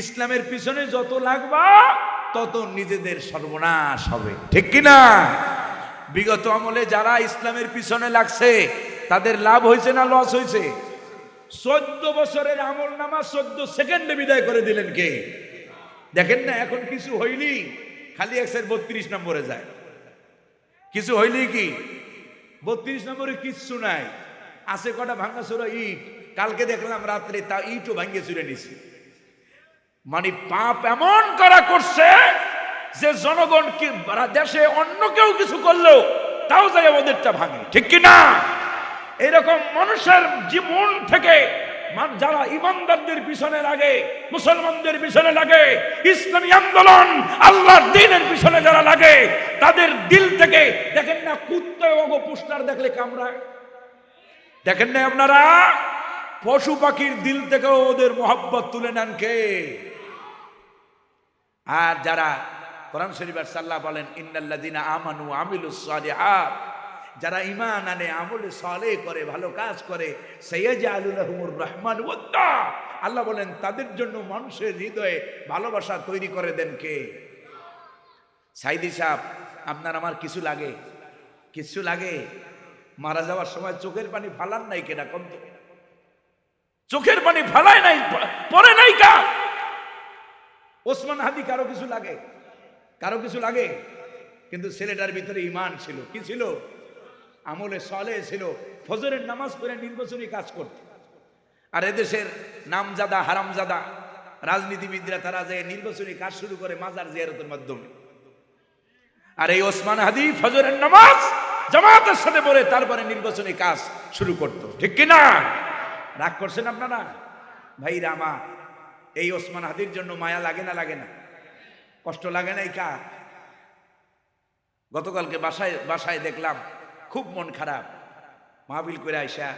ইসলামের পিছনে যত লাগবা তত নিজেদের সর্বনাশ হবে, ঠিক কিনা? বিগত আমলে যারা ইসলামের পিছনে লাগছে তাদের লাভ হয়েছে না লস হয়েছে? 14 বছরের আমল নামা 14 সেকেন্ডে বিদায় করে দিলেন কে? দেখেন না, এখন কিছু হইলি খালি এক্সের 32 নম্বরে যায়। কিছু হইলি কি 32 নম্বরে কিচ্ছু নাই, আছে কটা ভাঙাচোরা ইট। কালকে দেখলাম রাত্রে তা ইটও ভাঙিয়ে চুরে নিছে। মানে পাপ এমন করা করছে যে জনগণ কি দেশে অন্য কেউ কিছু করলেও তাও যায় ওদেরটা ভাঙে, ঠিক কিনা? এরকম মানুষের জীবন থেকে যারা ইমানদারদের পিছনে লাগে, মুসলমানদের পিছনে লাগে, ইসলামী আন্দোলন আল্লাহর দ্বীনের পিছনে যারা লাগে, তাদের দিল থেকে দেখেন না কুত্তা পোস্টার দেখলে কামড়ায়। দেখেন না আপনারা পশু পাখির দিল থেকে ওদের মোহাব্বত তুলে নেন কে? আর যারা কোরআন শরীফের আল্লাহ বলেন ইন্নাল্লাযীনা আমানু ওয়া আমিলুস সালিহাত, যারা ঈমান আনে, আমলে সালেহ করে, ভালো কাজ করে, সাইয়াজআলু লাহুমুর রাহমান ওয়াদ্দা, আল্লাহ বলেন তাদের জন্য মানুষের হৃদয়ে ভালোবাসা তৈরি করে দেন কে? সাইদি সাহেব, আপনার আমার কিছু লাগে? কিছু লাগে? মারা যাওয়ার সময় চোখের পানি ফালান নাই কেনা? কম তো চোখের পানি ফালায় নাই, পরে নাই কা? ওসমান হাদি কারো কিছু লাগে? কারো কিছু লাগে? কিন্তু ছেলেটার ভিতরে ঈমান ছিল। কি ছিল? আমলে সালেহ ছিল। ফজরের নামাজ পড়ে নির্বাচনী কাজ করত। আর এদেশের নামজাদা হারামজাদা রাজনীতিবিদরা তারা যে নির্বাচনী কাজ শুরু করে মাজার জিয়ারতের মাধ্যমে। আর এই ওসমান হাদি ফজরের নামাজ জামাতের সাথে পড়ে তারপরে নির্বাচনী কাজ শুরু করত, ঠিক কিনা? রাগ করছেন আপনারা? ভাইরা আমার, এই ওসমান হাদির জন্য মায়া লাগে না? লাগে না? কষ্ট লাগে নাই কা? গতকালকে বাসায় দেখলাম খুব মন খারাপ। মাহফিল করে আইসা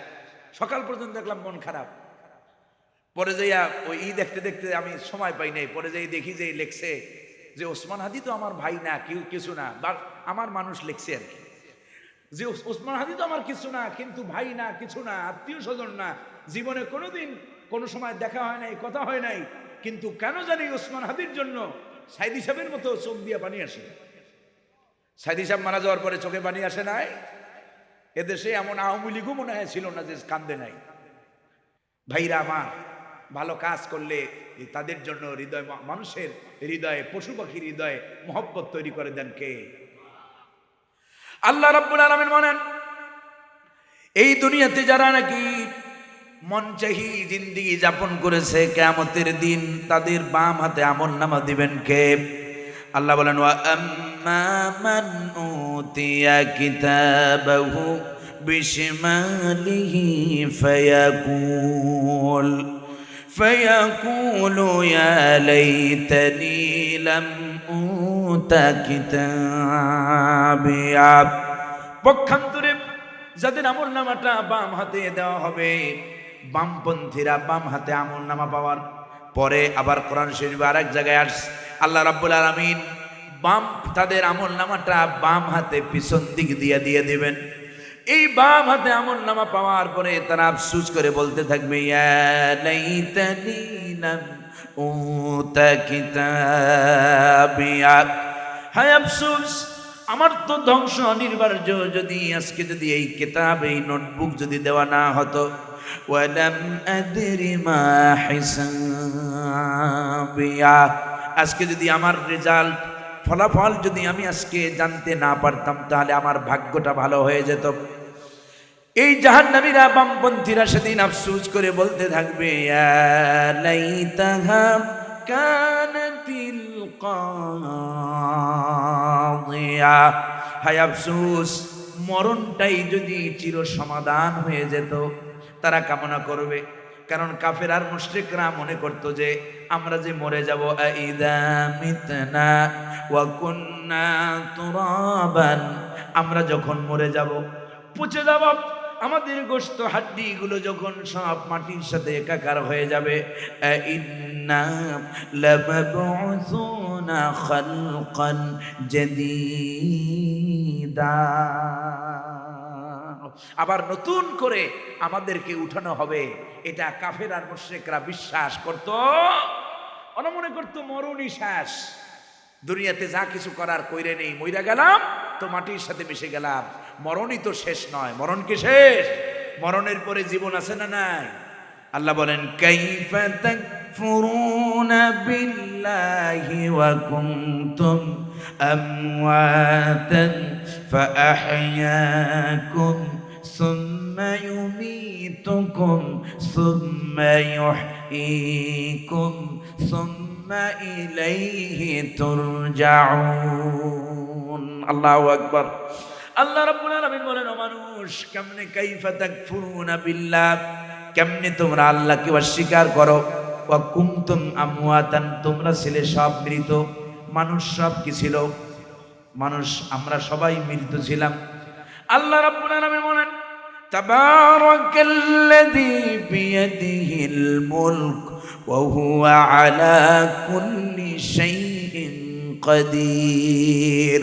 সকাল পর্যন্ত দেখলাম মন খারাপ। পরে যাইয়া ওই দেখতে দেখতে আমি সময় পাই নাই। পরে যাই দেখি যে লেখছে যে ওসমান হাদি তো আমার ভাই না, কেউ কিছু না, আমার মানুষ লেখছে আর কি, যে ওসমান হাদি তো আমার কিছু না, কিন্তু ভাই না, কিছু না, আত্মীয় স্বজন না, জীবনে কোনোদিন কোনো সময় দেখা হয় নাই, কথা হয় নাই, কিন্তু কেন জানি ওসমান হাদির জন্য সাইদি সাহেবের মতো চোখ দিয়ে পানি আসে। সাইদি সাহেব মারা যাওয়ার পরে চোখে পানি আসে নাই? এদেশে এমন আওয়ামী লীগও মনে হয় ছিল না যে কান্দে নাই। ভাইরা আমার, ভালো কাজ করলে তাদের জন্য হৃদয়, মানুষের হৃদয়ে, পশু পাখির হৃদয়ে মহব্বত তৈরি করে দেন কে? আল্লাহ রাব্বুল আলামিন বলেন, এই দুনিয়াতে যারা নাকি মন চাহি জিন্দেগি যাপন করেছে, কিয়ামতের দিন তাদের বাম হাতে আমলনামা দিবেন কে? আল্লাহ বলেন, ওয়া আম্মা মান উতিয়া কিতাবাহু বিশিমালিহি ফায়াকুলু ইয়া লাইতানি লাম উতা কিতাবিয়া। পক্ষান্তরে যাদের আমলনামাটা বাম হাতে দেওয়া হবে, বামপন্থীরা বাম হাতে আমলনামা পাওয়ার পরে আবার কোরআন শরীফে আরেক জায়গায় আসছে আল্লাহ রাব্বুল আলামিন তাদের আমলনামাটা বাম হাতে পিছন দিক দিয়ে দিবেন। এই বাম হাতে আমলনামা পাওয়ার পরে তারা আফসোস করে বলতে থাকবে, ইয়া লাইতানি লাম উতা কিতাবিয়া, হায় আফসোস, আমার তো ধ্বংস অনিবার্য যদি আজকে যদি এই কিতাব, এই নোটবুক যদি দেওয়া না হতো। ওয়ালাম আদরি মা হিসাবিয়া, আজকে যদি আমার রেজাল্ট, ফলাফল যদি আমি আজকে জানতে না পারতাম তাহলে আমার ভাগ্যটা ভালো হয়ে যেত। এই জাহান্নামীরা বামপন্থীরা সেদিন আফসোস করে বলতে থাকবে, ইয়া লাইতাহা কানাতিল কাদিয়া, হায় আফসোস, মরণটাই যদি চির সমাধান হয়ে যেত। তারা কামনা করবে, কারণ কাফের আর মুশরিকরা মনে করতো যে আমরা যে মরে যাব, আইদা মিতনা ওয়া কুন্না তুরাবান, আমরা যখন মরে যাব, পচে যাব, আমাদের গোশত হাড্ডি গুলো যখন সব মাটির সাথে একাকার হয়ে যাবে, ইন্না লামাবউসুনা খালকান জাদীদা, আবার নতুন করে আমাদেরকে উঠানো হবে। এটা কাফের আর মুশরিকরা বিশ্বাস করত। ওরা মনে করত মরণই শেষ, দুনিয়াতে যা কিছু করার কইরে নেই, মইরা গেলাম তো মাটির সাথে মিশে গেলাম, মরণই তো শেষ নয়। মরণ কি শেষ? মরণের পরে জীবন আছে না নাই? আল্লাহ বলেন, কাইফা তাকফুরুনা বিল্লাহি ওয়া কুনতুম আমওয়াতান ফাআহইয়াকুম সুম্মা ইউমীতুকুম সুম্মা ইউহয়ীকুম সুম্মা ইলাইহি তুরজাউন। আল্লাহু আকবার। আল্লাহ রাব্বুল আলামিন বলেন, ও মানুষ, কেমনে কাইফা তাকফুরুনা বিল্লাহ, কেমনে তোমরা আল্লাহকে অস্বীকার করো, ওয়া কুনতুম আমওয়াতান, তোমরা ছিলে সব মৃত। মানুষ সব কি ছিল? মানুষ আমরা সবাই মৃত ছিলাম। আল্লাহ রাব্বুল আলামিন বলেন, তাবারাকাল্লাযী বিয়াদিহিল মুলক ওয়া হুয়া আলা কুল্লি শাইইন কাদির,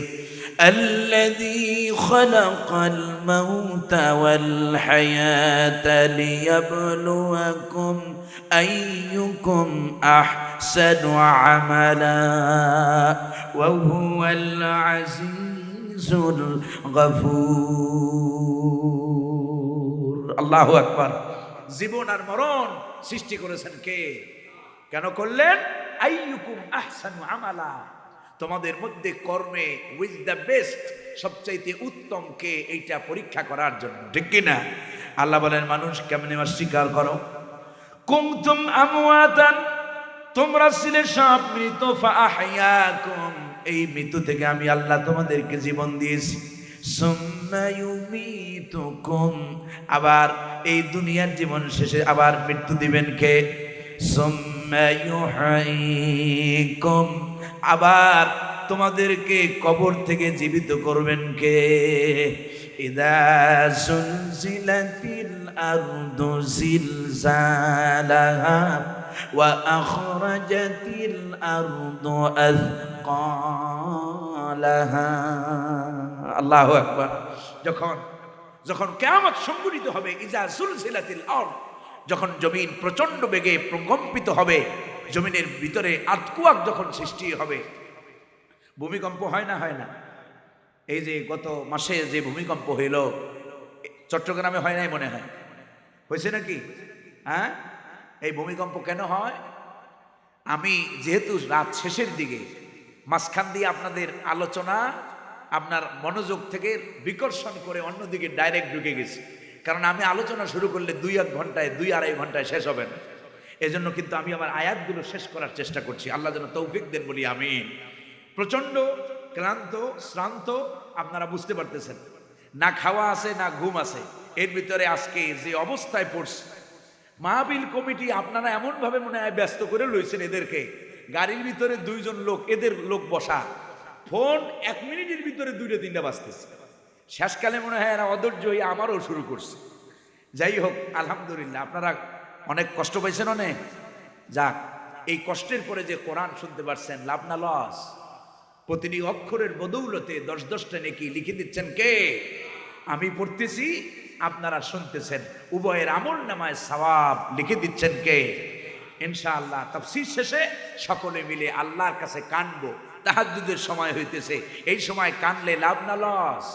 الذي خلق الموت والحياة ليبلوكم أيكم أحسن عملا وهو العزيز الغفور। الله أكبر। জীবন আর মরণ সৃষ্টি করেছেন কে? কেন করলেন? আইয়ুকুম আহসানু আমালা, তোমাদের মধ্যে কর্মে উইথ দ্য বেস্ট, সবচাইতে উত্তম কে, এইটা পরীক্ষা করার জন্য, ঠিক কিনা? আল্লাহ বলেন, মানুষ কেমনে অস্বীকার করো? কুনতুম আমওয়াতান, তোমরা ছিলে সব মৃত, ফাআহইয়াকুম, এই মৃত্যু থেকে আমি আল্লাহ তোমাদেরকে জীবন দিয়েছি। সুম্মা ইউমীতুকুম, আবার এই দুনিয়ার জীবন শেষে আবার মৃত্যু দিবেন কে? সুম্মা ইউহয়ীকুম, আবার তোমাদেরকে কবর থেকে জীবিত করবেন কে? ইযা যুলজিলাতিল আরদু জিলজালাহা ওয়া আখরাজাতিল আরদু আযকালাহা। আল্লাহু আকবার। যখন কিয়ামত সংঘটিত হবে, ইযা যুলজিলাতিল আরদ, যখন জমিন প্রচন্ড বেগে প্রকম্পিত হবে, জমিনের ভিতরে আর্থকুয়াক যখন সৃষ্টি হবে, ভূমিকম্প হয় না? হয় না? এই যে গত মাসে যে ভূমিকম্প হইল, চট্টগ্রামে হয় নাই মনে হয়, হয়েছে নাকি? হ্যাঁ, এই ভূমিকম্প কেন হয়? আমি যেহেতু রাত শেষের দিকে, মাঝখান দিয়ে আপনাদের আলোচনা আপনার মনোযোগ থেকে বিকর্ষণ করে অন্যদিকে ডাইরেক্ট ঢুকে গেছি, কারণ আমি আলোচনা শুরু করলে 2-1 ঘন্টায় 2-2.5 ঘন্টায় শেষ হবে না। এজন্য কিন্তু আমি আমার আয়াতগুলো শেষ করার চেষ্টা করছি। আল্লাহ যেন তৌফিক দেন, বলি আমিন। প্রচন্ড ক্লান্ত শ্রান্ত, আপনারা বুঝতে পারতেছেন, না খাওয়া আছে না ঘুম আছে, এর ভিতরে আজকে যে অবস্থায় পড়ছে, মাহফিল কমিটি আপনারা এমন ভাবে মনে হয় ব্যস্ত করে লইছেন এদেরকে, গাড়ির ভিতরে 2 জন লোক, এদের লোক বসা, ফোন 1 মিনিটের ভিতরে 2টা-3টা বাজতেছে। শেষকালে মনে হয় এরা অধৈর্য হয়ে আমারও শুরু করছে। যাই হোক, আলহামদুলিল্লাহ, আপনারা অনেক কষ্ট পাইছেন, অনেক। যাক, এই কষ্টের পরে যে কোরআন শুনতে পারছেন, লাভ না লস? প্রতিটি অক্ষরের বদৌলতে 10-10টা নেকি লিখে দিচ্ছেন কে? আমি পড়তেছি, আপনারা শুনতেছেন, উভয়ের আমল নামায় সওয়াব লিখে দিচ্ছেন কে? ইনশাআল্লাহ তাফসীর শেষে সকলে মিলে আল্লাহর কাছে কানবো। তাহাজ্জুদের সময় হইতেছে, এই সময় কানলে লাভ না লস?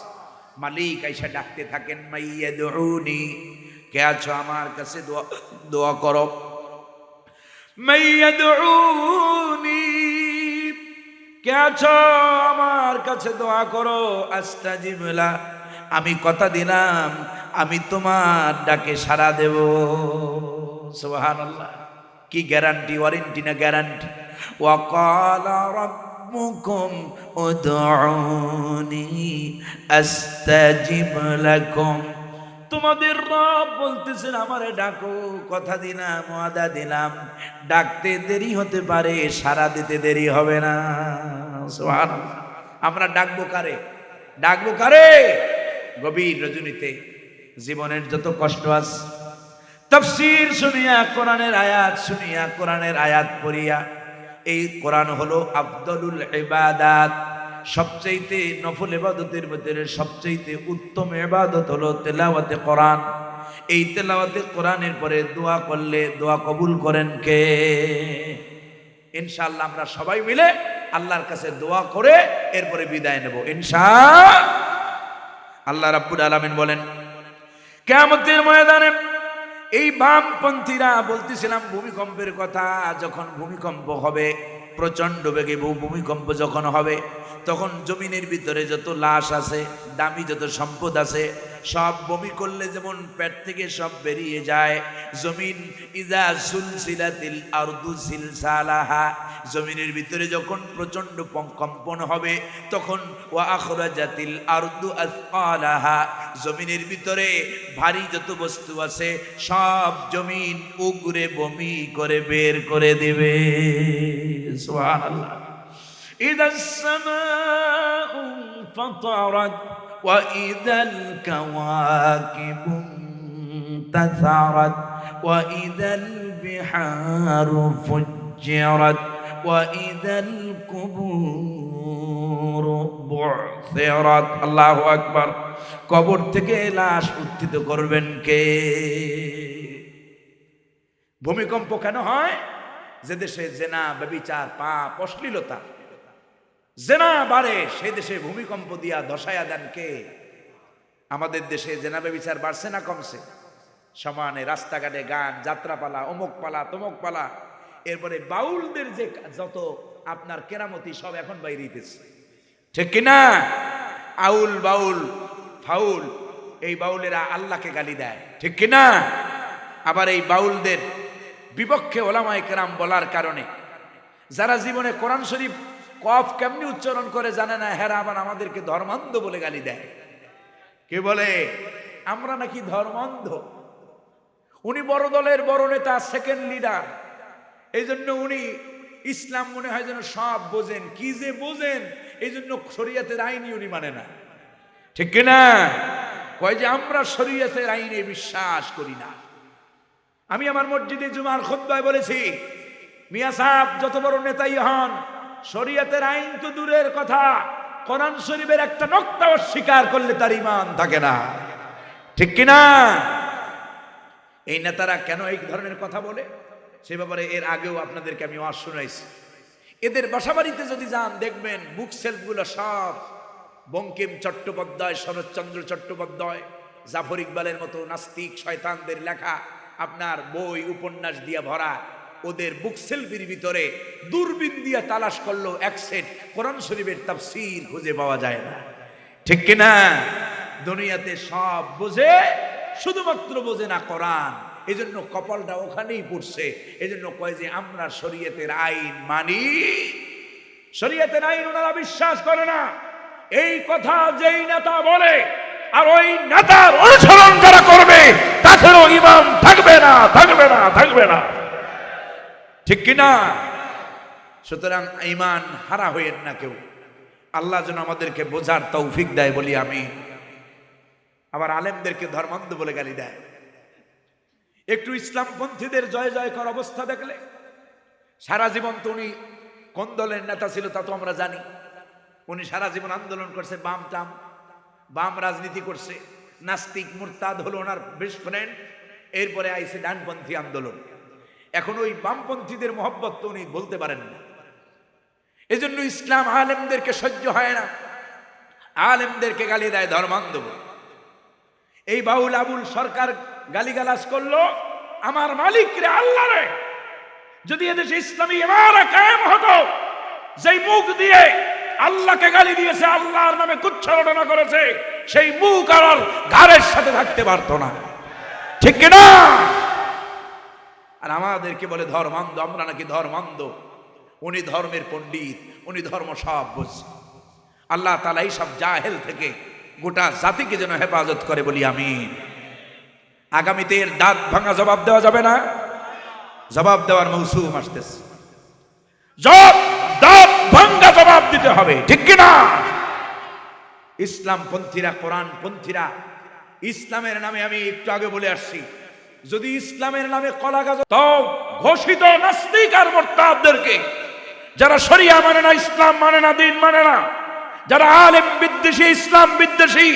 মালিক আইসা ডাকতে থাকেন, মাইয়াদউনি, কে আছো আমার কাছে দোয়া করো। মাইয়াদউনি, কে আছো আমার কাছে দোয়া করো। আস্তাজিব লা, আমি কথা দিলাম আমি তোমার ডাকে সাড়া দেব। সুবহানাল্লাহ, কি গ্যারান্টি, ওয়ারেন্টি না গ্যারান্টি? ওয়া ক্বালা রাব্বুকুম উদউনি আস্তাজিব লাকুম, তোমাদের রব বলতেছেন আমারে ডাকো, কথা দিলাম, ওয়াদা দিলাম, ডাকতে দেরি হতে পারে, সাড়া দিতে দেরি হবে না। সুবহানাল্লাহ। আমরা ডাকবো কারে? ডাকবো কারে? গভীর রজনীতে জীবনের যত কষ্ট আছে, তাফসীর শুনিয়া, কোরআনের আয়াত শুনিয়া, কোরআনের আয়াত পড়িয়া, এই কোরআন হলো আফদলুল ইবাদাত, সবচাইতে নফল ইবাদতের ভিতরে সবচাইতে উত্তম ইবাদত হলো তেলাওয়াতে কোরআন। এই তেলাওয়াতে কোরআনের পরে দোয়া করলে দোয়া কবুল করেন কে? ইনশাআল্লাহ আমরা সবাই মিলে আল্লাহর কাছে দোয়া করে এরপরে বিদায় নেব ইনশাআল্লাহ। আল্লাহ রাব্বুল আলামিন বলেন, কিয়ামতের ময়দানে এই বামপন্থীরা, বলতেছিলাম ভূমিকম্পের কথা, যখন ভূমিকম্প হবে, প্রচন্ড বেগে ভূমিকম্প যখন হবে, তখন জমিনের ভিতরে যত লাশ আছে, দামি যত সম্পদ আছে, সব বমি করলে যেমন পেট থেকে সব বেরিয়ে যায়। জমিন ইজা সুলসিলাতিল আরদু সিলসালাহা, জমিনের ভিতরে যখন প্রচন্ড কম্পন হবে, তখন ওয়া আখরাজাতিল আরদু আসকালাহা, জমিনের ভিতরে ভারী যত বস্তু আছে সব জমিন উগরে বমি করে বের করে দেবে। সুবহানাল্লাহ। ইদাস সামাউ ফাতারাত ওয়া ইদাল কাওয়াকিবু তাসারাত ওয়া ইদাল বিহারু ফুজ্জিরাত ওয়া ইদাল কুবুর বু'থিরাত। আল্লাহু আকবার। কবর থেকে লাশ উত্থিত করবেন কে? ভূমিকম্প কেন হয়? যে দেশে জেনা, ব্যভিচার, পাপ, অশ্লীলতা, জেনা বাড়ে, সেই দেশে ভূমিকম্প দিয়া ধসায়া দেন কে? আমাদের দেশে জেনা ব্যভিচার বাড়ছে না কমছে? সমানে রাস্তাঘাটে গান, যাত্রাপালা, অমুক পালা, তমুক পালা, এরপরে বাউলদের যে যত আপনার কেরামতি সব এখন বাইরে হইতেছে, ঠিক কিনা? আউল বাউল ফাউল, এই বাউলেরা আল্লাহকে গালি দেয়, ঠিক কিনা? আবার এই বাউলদের বিপক্ষে ওলামায়ে কেরাম বলার কারণে যারা জীবনে কোরআন শরীফ কফ কেমনি উচ্চারণ করে জানে না, হেরা আবার আমাদেরকে ধর্মান্ধ বলে গালি দেয়। কে বলে আমরা নাকি ধর্মান্ধ? উনি বড় দলের বড় নেতা, সেকেন্ড লিডার, এই জন্য উনি ইসলাম মনে হয় যেন সব বোঝেন। কি যে বোঝেন, এই জন্য শরীয়তের আইনই উনি মানে না, ঠিক কিনা? কয় যে আমরা শরীয়তের আইনে বিশ্বাস করি না। আমি আমার মসজিদে জুমার খুতবায় বলেছি, মিয়া সাহেব যত বড় নেতাই হন, শরীয়তের আইন তো দূরের কথা, কোরআন শরীফের একটা নক্তা অস্বীকার করলে তার ঈমান থাকে না, ঠিক কিনা? এই নেতারা কেন এই ধরনের কথা বলে সে ব্যাপারে এর আগেও আপনাদেরকে আমি ওয়াজ শুনাইছি। এদের বাসাবাড়িতে যদি যান দেখবেন বুক সেলফগুলো সব বঙ্কিম চট্টোপাধ্যায়, শরৎচন্দ্র চট্টোপাধ্যায়, জাফর ইকবালের মতো নাস্তিক শয়তানদের লেখা আপনার বই উপন্যাস দিয়া ভরা। ওদের বুক সেলফির ভিতরে দূরবীন দিয়া তালাশ করলো এক সেট কোরআন শরীফের তাফসীর খুঁজে পাওয়া যায় না, ঠিক কিনা? দুনিয়াতে সব বোঝে, শুধুমাত্র বোঝে না কোরআন। এই জন্য কপালটা ওখানেই পড়ছে। এই জন্য কয় যে আমরা শরীয়তের আইন মানি, শরীয়তের আইন ওনারা বিশ্বাস করে না। এই কথা যেই নেতা বলে আর ওই নেতার অনুসরণ যারা করবে তাদেরও ঈমান থাকবে না, থাকবে না, থাকবে না, ঠিক কিনা? সুতরাং ঈমান হারা হইেন না কেউ। আল্লাহ যেন আমাদেরকে বোঝার তৌফিক দেয় বলি আমি। আবার আলেমদেরকে ধর্মান্ধ বলে গালি দেয়। একটু ইসলামপন্থীদের জয় জয়কর অবস্থা দেখলে, সারা জীবন তো উনি কোন দলের নেতা ছিল তা তো আমরা জানি। উনি সারা জীবন আন্দোলন করছে, বাম রাজনীতি করছে, নাস্তিক মুরতাদ হলো ওনার বেস্ট ফ্রেন্ড। এরপরে আইসে ডানপন্থী আন্দোলন। এখন ওই বামপন্থীদের মহব্বত তো উনি বলতে পারেন না। এই জন্য ইসলাম আলেমদেরকে সহ্য হয় না, আলেমদেরকে গালি দেয় ধর্মান্ধ। এই বাউল আবুল সরকার গালিগালাজ করলো আমার মালিক রে, আল্লাহ রে, যদি এদেশে ইসলামী ইমারত কায়েম হতো, যেই মুখ দিয়ে আল্লাহকে গালি দিয়েছে, আল্লাহর নামে তুচ্ছারণা করেছে, সেই মুখ আর ঘাড়ের সাথে থাকতে পারতো না, ঠিক কিনা? আর আমাদেরকে বলে ধর্মান্ধ, আমরা নাকি ধর্মান্ধ। উনি ধর্মের পণ্ডিত, উনি ধর্ম সব বুঝছে। আল্লাহ তাআলা এই সব জাহেল থেকে গোটা জাতিকে যেন হেফাজত করে বলি আমিন। আগামীতে এর দাঁত ভাঙা জবাব দেওয়া যাবে না। জবাব দেওয়ার মৌসুম আসতেছে, দাঁত ভাঙা জবাব দিতে হবে, ঠিক কিনা? ইসলাম পন্থীরা, কোরআন পন্থীরা, ইসলামের নামে, আমি একটু আগে বলে আসছি, যদি ইসলামের নামে কলাগাছ, তো ঘোষিত নাস্তিক আর মুরতাদদেরকে, যারা শরিয়া মানে না, ইসলাম মানে না, দিন মানে না, যারা আলেম বিদ্বেষী, ইসলাম বিদ্বেষী,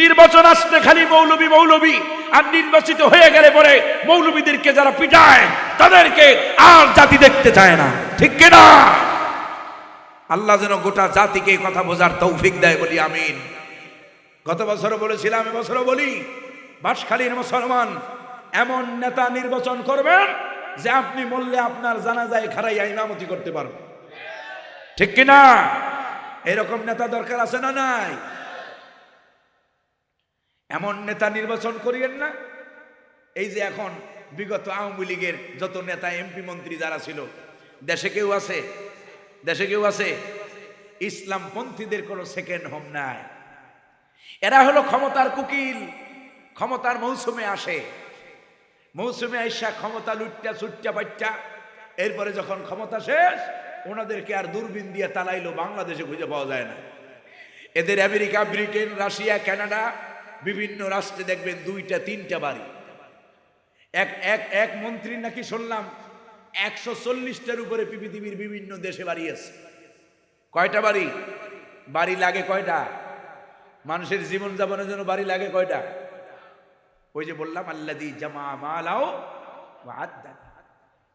নির্বাচন আসলে খালি মৌলবী মৌলবী, আর নির্বাচিত হয়ে গেলে পরে মৌলবীদেরকে যারা পিটায় তাদেরকে আর জাতি দেখতে চায় না, ঠিক কিনা? আল্লাহ যেন গোটা জাতিকে কথা বোঝার তৌফিক দেয়, বলি আমিন। গত বছরও বলেছিলাম, এবছরও বলি, বাঁশখালীর মুসলমান এমন নেতা নির্বাচন করবেন যে আপনি বললে আপনার জানাজায় খাড়াইয়া ইমামতি করতে পারবেন, ঠিক কিনা? এরকম নেতা দরকার আছে না নাই? এমন নেতা নির্বাচন করিয়েন না। এই যে এখন বিগত আওয়ামী লীগের যত নেতা, এমপি, মন্ত্রী যারা ছিল, দেশে কেউ আছে? দেশে কেউ আছে? ইসলাম পন্থীদের কোনো সেকেন্ড হোম নাই। এরা হলো ক্ষমতার কুকিল, ক্ষমতার মৌসুমে আসে, মৌসুমে আইসা ক্ষমতা লুটটা ছুটটা বাচ্চা, এরপরে যখন ক্ষমতা শেষ ওনাদেরকে আর দূরবীন দিয়ে তালাইলো বাংলাদেশে খুঁজে পাওয়া যায় না। এদের আমেরিকা, ব্রিটেন, রাশিয়া, কানাডা, বিভিন্ন রাষ্ট্রে দেখবেন 2টা 3টা বাড়ি। এক মন্ত্রী নাকি শুনলাম 140টার উপরে পৃথিবীর বিভিন্ন দেশে বাড়ি আছে। কয়টা বাড়ি? বাড়ি লাগে কয়টা? মানুষের জীবন যাপনের জন্য বাড়ি লাগে কয়টা? ওই যে বললাম, আল্লাযী জামা মালাহু ওয়া আদ্দা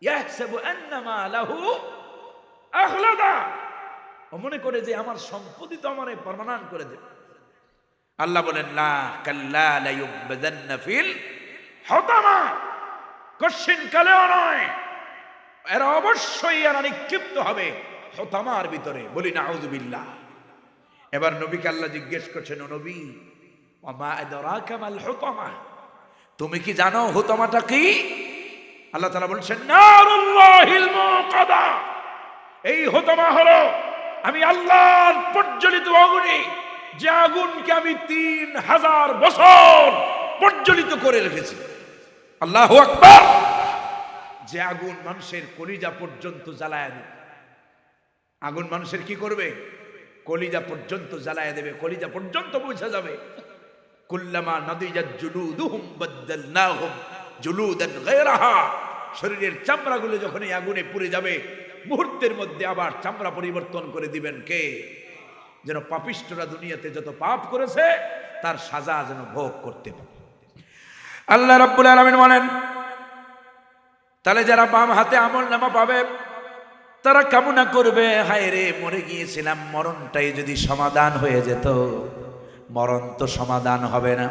ইয়াহসাবু আন্না মালাহু আখলাদা, ও মনে করে যে আমার সম্পত্তি তো আমারে পার্মানেন্ট করে দেবে। আল্লাহ বলেন, লা কাল্লা লা ইউবদান্না ফিল হুতামা, কশিন কালেও নয়, এরা অবশ্যই এরা নিক্ষিপ্ত হবে হুতামার ভিতরে, বলি নাউযুবিল্লাহ। এবার নবীকে আল্লাহ জিজ্ঞেস করছেন, ও নবী, ওয়া মা আদরাকা মাল হুতামা, তুমি কি জানো হুতামাটা কি? আল্লাহ তাআলা বলছেন, নারুল্লাহিল মুকাদা, এই হুতামা হলো আমি আল্লাহর প্রজ্বলিত অগ্নি, যে আগুনকে আমি 3000 বছর প্রজ্বলিত করে রেখেছি। আল্লাহু আকবার। যে আগুন মানুষের কলিজা পর্যন্ত জ্বালায় দেবে। আগুন মানুষের কি করবে? কলিজা পর্যন্ত জ্বালায় দেবে, কলিজা পর্যন্ত পৌঁছে যাবে। কুল্লামা নাদিজাত জুলুদুহুম বাদদালনাহুম জুলুদান গায়রাহা, শরীরের চামড়াগুলো যখন এই আগুনে পুড়ে যাবে মুহূর্তের মধ্যে আবার চামড়া পরিবর্তন করে দিবেন কে? যেন পাপিষ্ঠরা দুনিয়াতে যত পাপ করেছে তার সাজা যেন ভোগ করতে পারে। আল্লাহ রাব্বুল আলামিন বলেন, তাহলে যারা বাম হাতে আমলনামা পাবে তারা কামনা করবে, হায় রে মরে গিয়েছিলাম, মরণটাই যদি সমাধান হয়ে যেত। মরণ তো সমাধান হবে না।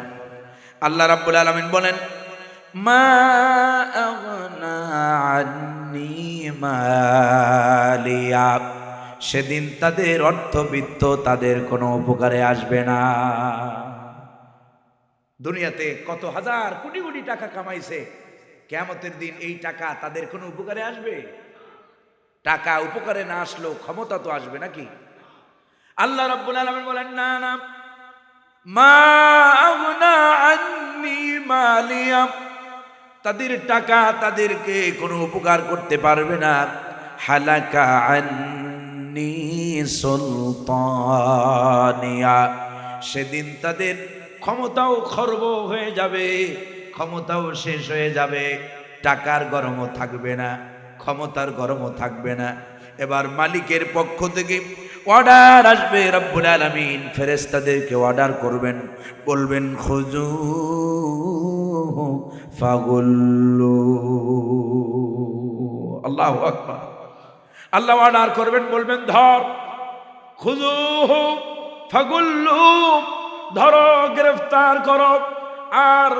আল্লাহ রাব্বুল আলামিন বলেন, মা আগনা আন্নি মালিয়া, সেদিন তাদের অর্থবিত্ত তাদের কোনো উপকারে আসবে না। দুনিয়াতে কত হাজার কোটি কোটি টাকা কামাইছে, কিয়ামতের দিন এই টাকা তাদের কোনো উপকারে আসবে? টাকা উপকারে না আসলেও ক্ষমতা তো আসবে নাকি? আল্লাহ রাব্বুল আলামিন বলেন, না না, মা আগনা আন্নি মালিয়া, তাদের টাকা তাদেরকে কোনো উপকার করতে পারবে না। হালাকা আন্নি সুলতানিয়া, সেদিন তাদের ক্ষমতাও খর্ব হয়ে যাবে, ক্ষমতাও শেষ হয়ে যাবে, টাকার গরমও থাকবে না, ক্ষমতার গরমও থাকবে না। এবার মালিকের পক্ষ থেকে অর্ডার আসবে, রব্বুল আলামিন ফেরেশতাদেরকে অর্ডার করবেন, বলবেন খুজু ফাগুল্লু। আল্লাহু আকবার। আল্লাহ অর্ডার করবেন, বলবেন ধর, খুজু ফাগুল্লু, ধরো, গ্রেফতার করো, আর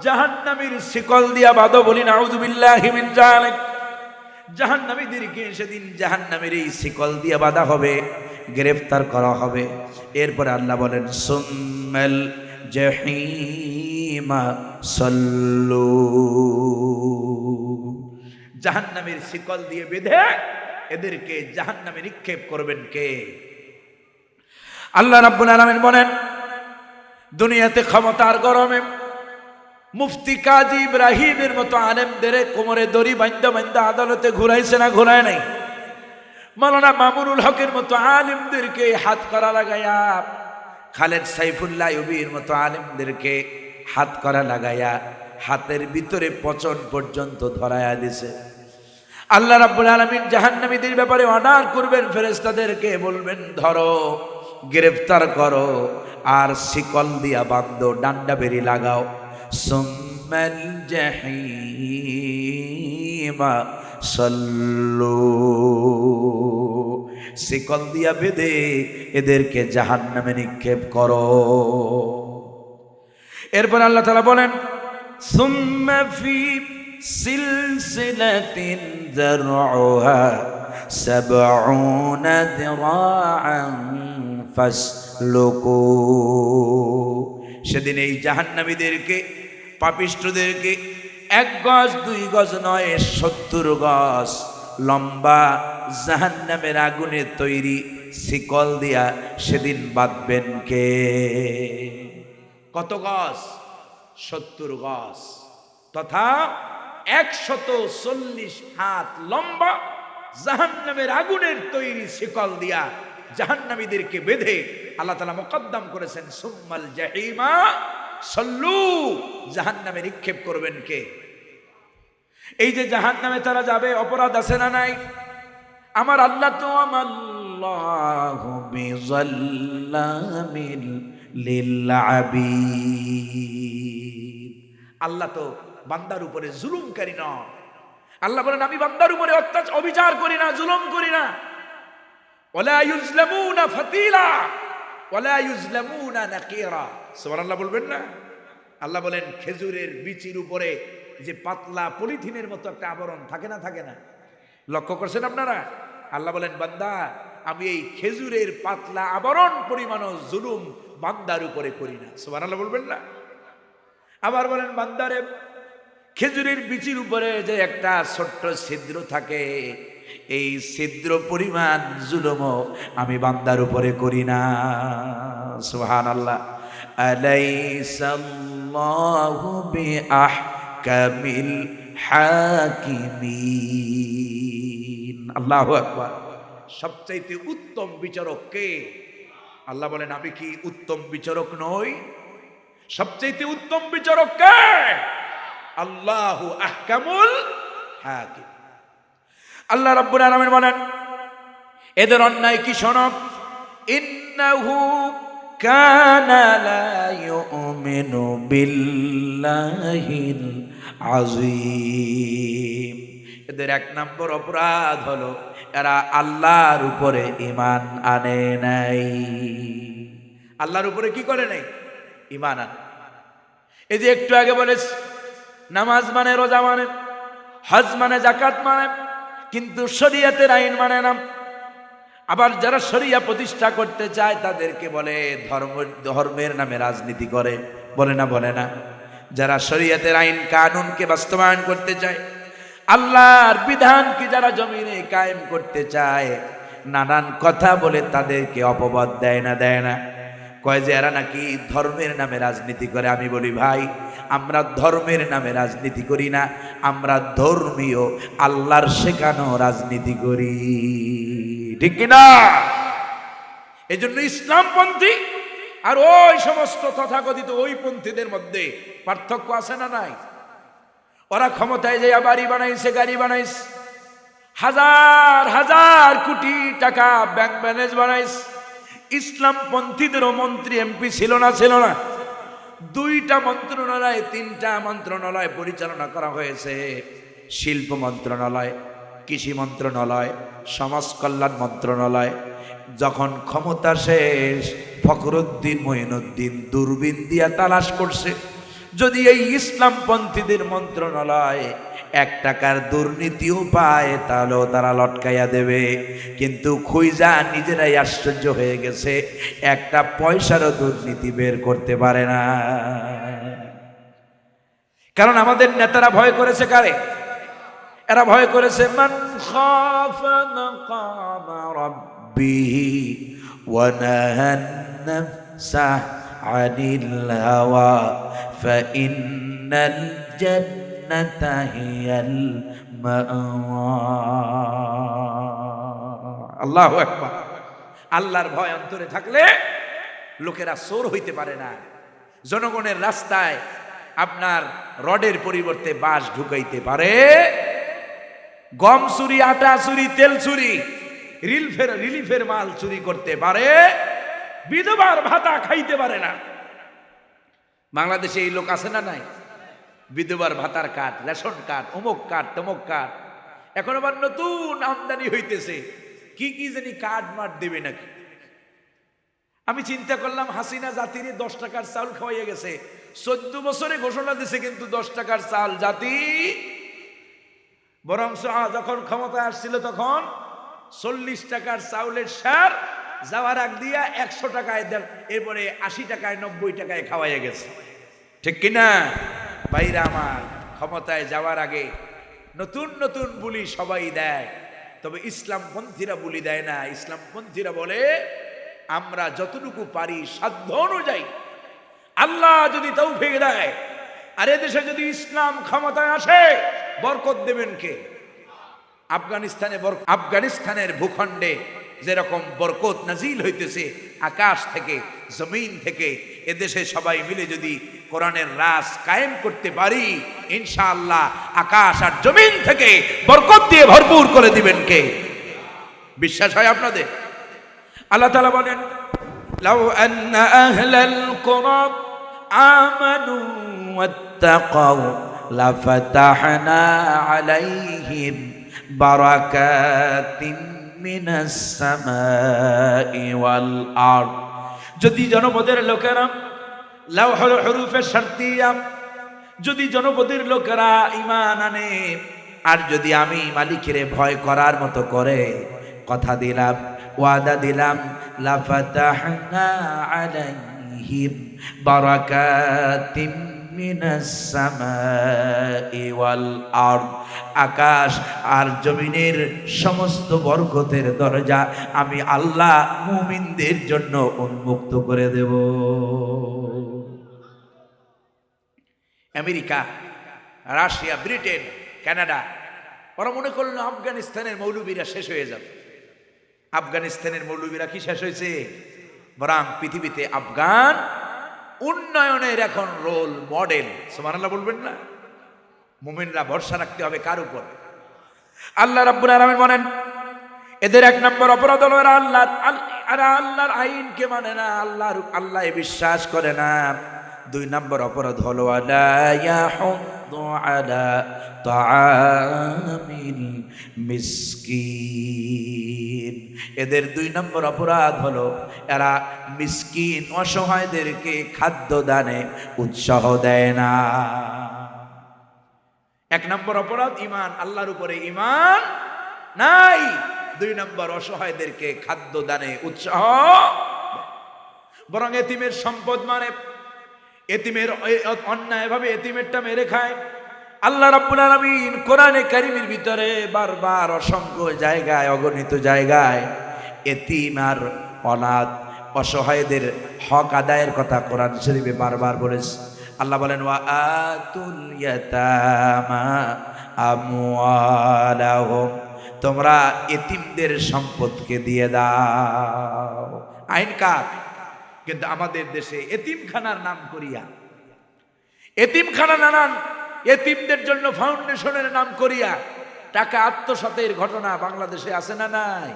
জাহান্নামীর শিকল দিয়া বাঁধো, বলি নাউযুবিল্লাহি মিন যালিক। জাহান্নামীদেরকে সেদিন জাহান্নামের এই শিকল দিয়ে বাঁধা হবে, গ্রেফতার করা হবে। এরপরে আল্লাহ বলেন, সুম্মাল জাহিমা সাল্লু, জাহান্নামের শিকল দিয়ে বেঁধে এদেরকে জাহান্নামে নিক্ষেপ করবেন কে? আল্লাহ রাব্বুল আলামিন বলেন, দুনিয়াতে ক্ষমতার গরমে মুফতি কাজী ইব্রাহিমের মতো আলেমদের কোমরে দড়ি বান্ধা বান্ধা আদালতে ঘুরাইছে না ঘুরায় নাই? মাওলানা মামুনুল হকের মতো আলেমদেরকে হাত করা লাগাইয়া, খালেদ সাইফুল্লাহ আইয়ুবীর মতো আলেমদেরকে হাত করা লাগাইয়া হাতের ভিতরে পচন পর্যন্ত ধরায়া দিছে। আল্লাহ রাব্বুল আলামিন জাহান্নামীদের ব্যাপারে অর্ডার করবেন, ফেরেশতাদেরকে বলবেন ধরো, গ্রেফতার করো, আর শিকল দিয়া বাঁধো, ডান্ডা বেরি লাগাও। সুম্মাল জাহিমা সাল্লু, শিকল দিয়া বেঁধে এদেরকে জাহান্নামে নিক্ষেপ করো। এরপর আল্লাহ তাআলা বলেন সুম্মা ফি সিলসিলাতিন যারউহা সাবউনা দিরাআন ফাসলুকু। সেদিন এই জাহান্নামীদেরকে, পাপিষ্ঠদেরকে 1 গজ 2 গজ নয়, 70 গজ লম্বা জাহান্নামের আগুনে তৈরি শিকল দিয়া সেদিন বাঁধবেন কে? কত গজ? 70 গজ, তথা 140 হাত লম্বা জাহান্নামের আগুনের তৈরি শিকল দিয়া জাহান্নামীদেরকে বেঁধে আল্লাহ তাআলা মুকদ্দম করেছেন সুম্মাল জাহিমা সাল্লু, জাহান্নামে নিক্ষেপ করবেন কে? এই যে জাহান্নামে তারা যাবে, অপরাধ আছে না নাই? আমার আল্লাহ তো আমাল্লাহু বিযাল্লামিল লিল আবিদ, আল্লাহ তো বান্দার উপরে জুলুমকারী নয়। আল্লাহ বলেন আমি বান্দার উপরে অবিচার করি না, জুলুম করি না। ওয়ালা ইউজলামুনা ফাতিলা ওয়ালা ইউজলামুনা নাকিরা, সুবহানাল্লাহ বলবেন না? আল্লাহ বলেন খেজুরের বিচির উপরে যে পাতলা পলিথিনের মতো একটা আবরণ থাকে না, থাকে না? লক্ষ্য করছেন আপনারা? আল্লাহ বলেন বান্দা আমি এই খেজুরের পাতলা আবরণ পরিমাণও জুলুম বান্দার উপরে করি না, সুবহানাল্লাহ বলবেন না? আবার বলেন বান্দারে খেজুরের বিচির উপরে যে একটা ছোট্ট ছিদ্র থাকে, এই ছিদ্র পরিমাণ জুলুমও আমি বান্দার উপরে করি না, সুবহানাল্লাহ। আলাইসাল্লাহু বিআহকামিল হাকিমিন, আল্লাহু আকবার। সবচাইতে উত্তম বিচারক কে? আল্লাহ বলেন আমি কি উত্তম বিচারক নই? সবচাইতে উত্তম বিচারক কে? আল্লাহু আহকামুল হাকিম। আল্লাহ রাব্বুল আলামিন বলেন এদের অন্যায় কি শোনো, ইন্নাহু কানা লা ইউমিনু বিল্লাহিল আযীম। এদের 1 নম্বর অপরাধ হলো এরা আল্লাহর উপরে ঈমান আনে নাই। আল্লাহর উপরে কি করে নাই? ঈমান আনে। এই যে একটু আগে বলেছ নামাজ মানে, রোজা মানে, হজ মানে, যাকাত মানে, কিন্তু শরীয়তের আইন মানে না। আবার যারা শরিয়া প্রতিষ্ঠা করতে চায় তাদেরকে বলে ধর্মের নামে রাজনীতি করে, বলে না? বলে না? যারা শরিয়তের আইন কানুনকে বাস্তবায়ন করতে চায়, আল্লাহর বিধানকে যারা জমিনে কায়েম করতে চায়, নানান কথা বলে তাদেরকে অপবাদ দেয় না? দেয় না? কয় যে এরা নাকি ধর্মের নামে রাজনীতি করে। আমি বলি ভাই, আমরা ধর্মের নামে রাজনীতি করি না, আমরা ধর্মীয় আল্লাহর শেখানো রাজনীতি করি, ঠিক কিনা? এই জন্য ইসলামপন্থী আর ওই সমস্ত তথাকথিত ওই পন্থীদের মধ্যে পার্থক্য আছে না নাই? ওরা ক্ষমতায় যাইয়া বাড়ি বানাইছে, গাড়ি বানাইছে, হাজার হাজার কোটি টাকা ব্যাংক ব্যালেন্স বানাইছে। ইসলামপন্থীদেরও মন্ত্রী এমপি ছিল না? ছিল না? 2টা মন্ত্রণালয়, 3টা মন্ত্রণালয় পরিচালনা করা হয়েছে। শিল্প মন্ত্রণালয়, কৃষি মন্ত্রণালয়, সমাজ কল্যাণ মন্ত্রণালয়। যখন ক্ষমতা শেষ, ফখরুদ্দিন মঈনুদ্দিন দূরবীন দিয়া তালাশ করছে, যদি এই ইসলামপন্থীদের মন্ত্রণালয় 1 টাকার দুর্নীতিও পায় তাহলেও তারা লটকাইয়া দেবে। কিন্তু খুঁজা নিজেরাই আশ্চর্য হয়ে গেছে, 1টা পয়সারও দুর্নীতি বের করতে পারে না। কারণ আমাদের নেতারা ভয় করেছে কারে? এরা ভয় করেছে মান খাফা মাকামা রাব্বিহি ওয়া নাহান নাফসা আনিল হাওয়া ফাইন ইন্নাল জান্নাতা হিয়াল মাওয়া। আল্লাহু আকবার। আল্লাহর ভয় অন্তরে থাকলে লোকেরা চোর হইতে পারে না। জনগণের রাস্তায় আপনার রডের পরিবর্তে বাঁশ ঢুকাইতে পারে, গম চুরি, আটা চুরি, তেল চুরি, রিলিফের মাল চুরি করতে পারে, বিধবার ভাতা খাইতে পারে না। বাংলাদেশে এই লোক আছে না নাই? বিধবার ভাতার কার্ড, রেশন কার্ড, অমুক কার্ড, তমুক কার্ড। এখন আবার নতুন আমদানি হইতেছে, কি কি জানি কার্ড মার্ড দেবে নাকি। আমি চিন্তা করলাম, হাসিনা জাতিরে 10 টাকার চাউল খাওয়াইয়া গেছে। 14 বছরে ঘোষণা দিছে কিন্তু 10 টাকার চাল জাতি, বরং যখন ক্ষমতায় আসছিল তখন 40 টাকার চাউলের সার যাওয়ার আগ দিয়া 100 টাকায় দেন, এরপরে 80 টাকায় 90 টাকায় খাওয়াইয়া গেছে। ঠিক কিনা ভাইরা আমার? ক্ষমতায় যাওয়ার আগে নতুন নতুন বুলি সবাই দেয়, তবে ইসলামপন্থীরা বুলি দেয় না। ইসলামপন্থীরা বলে আমরা যতটুকু পারি সাধ্য অনুযায়ী, আল্লাহ যদি তৌফিক দেয় আর এদেশে যদি ইসলাম ক্ষমতায় আসে, বরকত দেবেন কে? আফগানিস্তানের ভূখণ্ডে যেরকম বরকত নাজিল হইতেছে আকাশ থেকে, জমিন থেকে, এদেশে সবাই মিলে যদি কোরআনের রাজ কায়েম করতে পারি, ইনশাআল্লাহ আকাশ আর জমিন থেকে বরকত দিয়ে ভরপুর করে দিবেন কে? বিশ্বাস হয় আপনাদের? আল্লাহ তাআলা বলেন, লাউ আন্না আহলাল কুরা আমানু ওয়াত্তাকাউ লাফাতাহনা আলাইহিম বারাকাতিন মিনাস সামাই ওয়াল আরদ। যদি জনপদের লোকেরা, লাউহুল হুরুফে শারতিয়া, যদি জনপদের লোকেরা ঈমান আনে আর যদি আমি মালিকের ভয় করার মতো করে, কথা দিলাম, ওয়াদা দিলাম, লাফাতাহনা আলাইহিম বারাকাতিন মিনাস সামাই ওয়াল আরদ, আকাশ আর জমিনের সমস্ত বরকতের দরজা আমি আল্লাহ মুমিনদের জন্য উন্মুক্ত করে দেব। আমেরিকা, রাশিয়া, ব্রিটেন, কানাডা, ওরা মনে করলো আফগানিস্তানের মৌলবীরা শেষ হয়ে যাবে। আফগানিস্তানের মৌলবীরা কি শেষ হয়েছে? বরং পৃথিবীতে আফগান উন্নয়নের এখন রোল মডেল। সুবহানাল্লাহ বলবেন না? মুমিনরা ভরসা রাখতে হবে কার উপর? আল্লাহ রাব্বুল আলামিন বলেন, এদের 1 নম্বর অপরাধ হলো এরা আল্লাহর আইনকে মানে না, আল্লাহ বিশ্বাস করে না। 2 নম্বর অপরাধ হলো আলা ইয়াহুদ্দু আলা তাআমিল মিসকিন। এদের 2 নম্বর অপরাধ হলো এরা মিসকিন অসহায়দেরকে খাদ্য দানে উৎসাহ দেয় না। 1 নম্বর অপরাধ ঈমান, আল্লাহর উপরে ঈমান নাই। 2 নম্বর অসহায়দেরকে খাদ্য দানে উৎসাহ, বরং এতিমের সম্পদ মানে এতিমের অন্যায়ভাবে এতিমেরটা মেরে খায়। আল্লাহ রাব্বুল আলামিন কোরআনে কারীমের ভিতরে বারবার অসংখ্য জায়গায়, অগণিত জায়গায় এতিম আর অনাথ অসহায়দের হক আদায়ের কথা কোরআন শরীফে বারবার বলেছে। আল্লাহ বলেন, ওয়া আতুল ইয়াতামা আমওয়ালাহুম, তোমরা এতিমদের সম্পদকে দিয়ে দাও। আইন কার? কিন্তু আমাদের দেশে এতিমখানার নাম করিয়া, এতিমখানা নানান এতিমদের জন্য ফাউন্ডেশনের নাম করিয়া টাকা আত্মসাতের ঘটনা বাংলাদেশে আছে না নাই?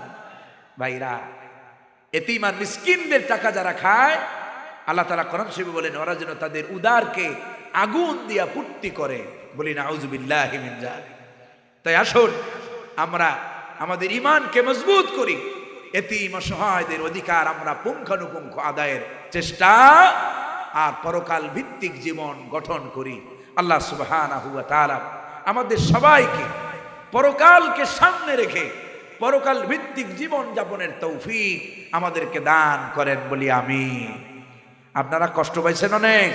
ভাইরা, এতিম আর মিসকিনদের টাকা যারা খায়, আল্লাহ তাআলা কোরআন শরীফে বলেন ওরা যেন তাদের উদারকে আগুন দিয়া পুট্টি করে। বলি নাউযুবিল্লাহি মিন যালিক। তাই আসুন আমরা আমাদের ঈমানকে মজবুত করি, এতিম অসহায়দের অধিকার আমরা পুঙ্খানুপুঙ্খ আদায়ের চেষ্টা আর পরকাল ভিত্তিক জীবন গঠন করি। আল্লাহ সুবহানাহু ওয়া তাআলা আমাদের সবাইকে পরকালকে সামনে রেখে পরকাল ভিত্তিক জীবন যাপনের তৌফিক আমাদেরকে দান করেন বলি আমিন। আপনারা কষ্ট পাইছেন অনেক,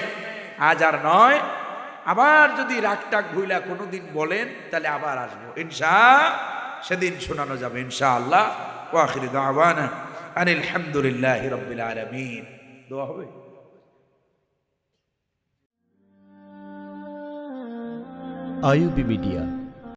আজ আর নয়। আবার যদি রাগটাক ভুইলা কোনোদিন বলেন তাহলে আবার আসবো সেদিন শোনানো যাবে ইনশাআল্লাহ। ওয়া আখিরু দাওয়ানা আনিল হামদুলিল্লাহি রাব্বিল আলামিন। দোয়া হবে। IUB media.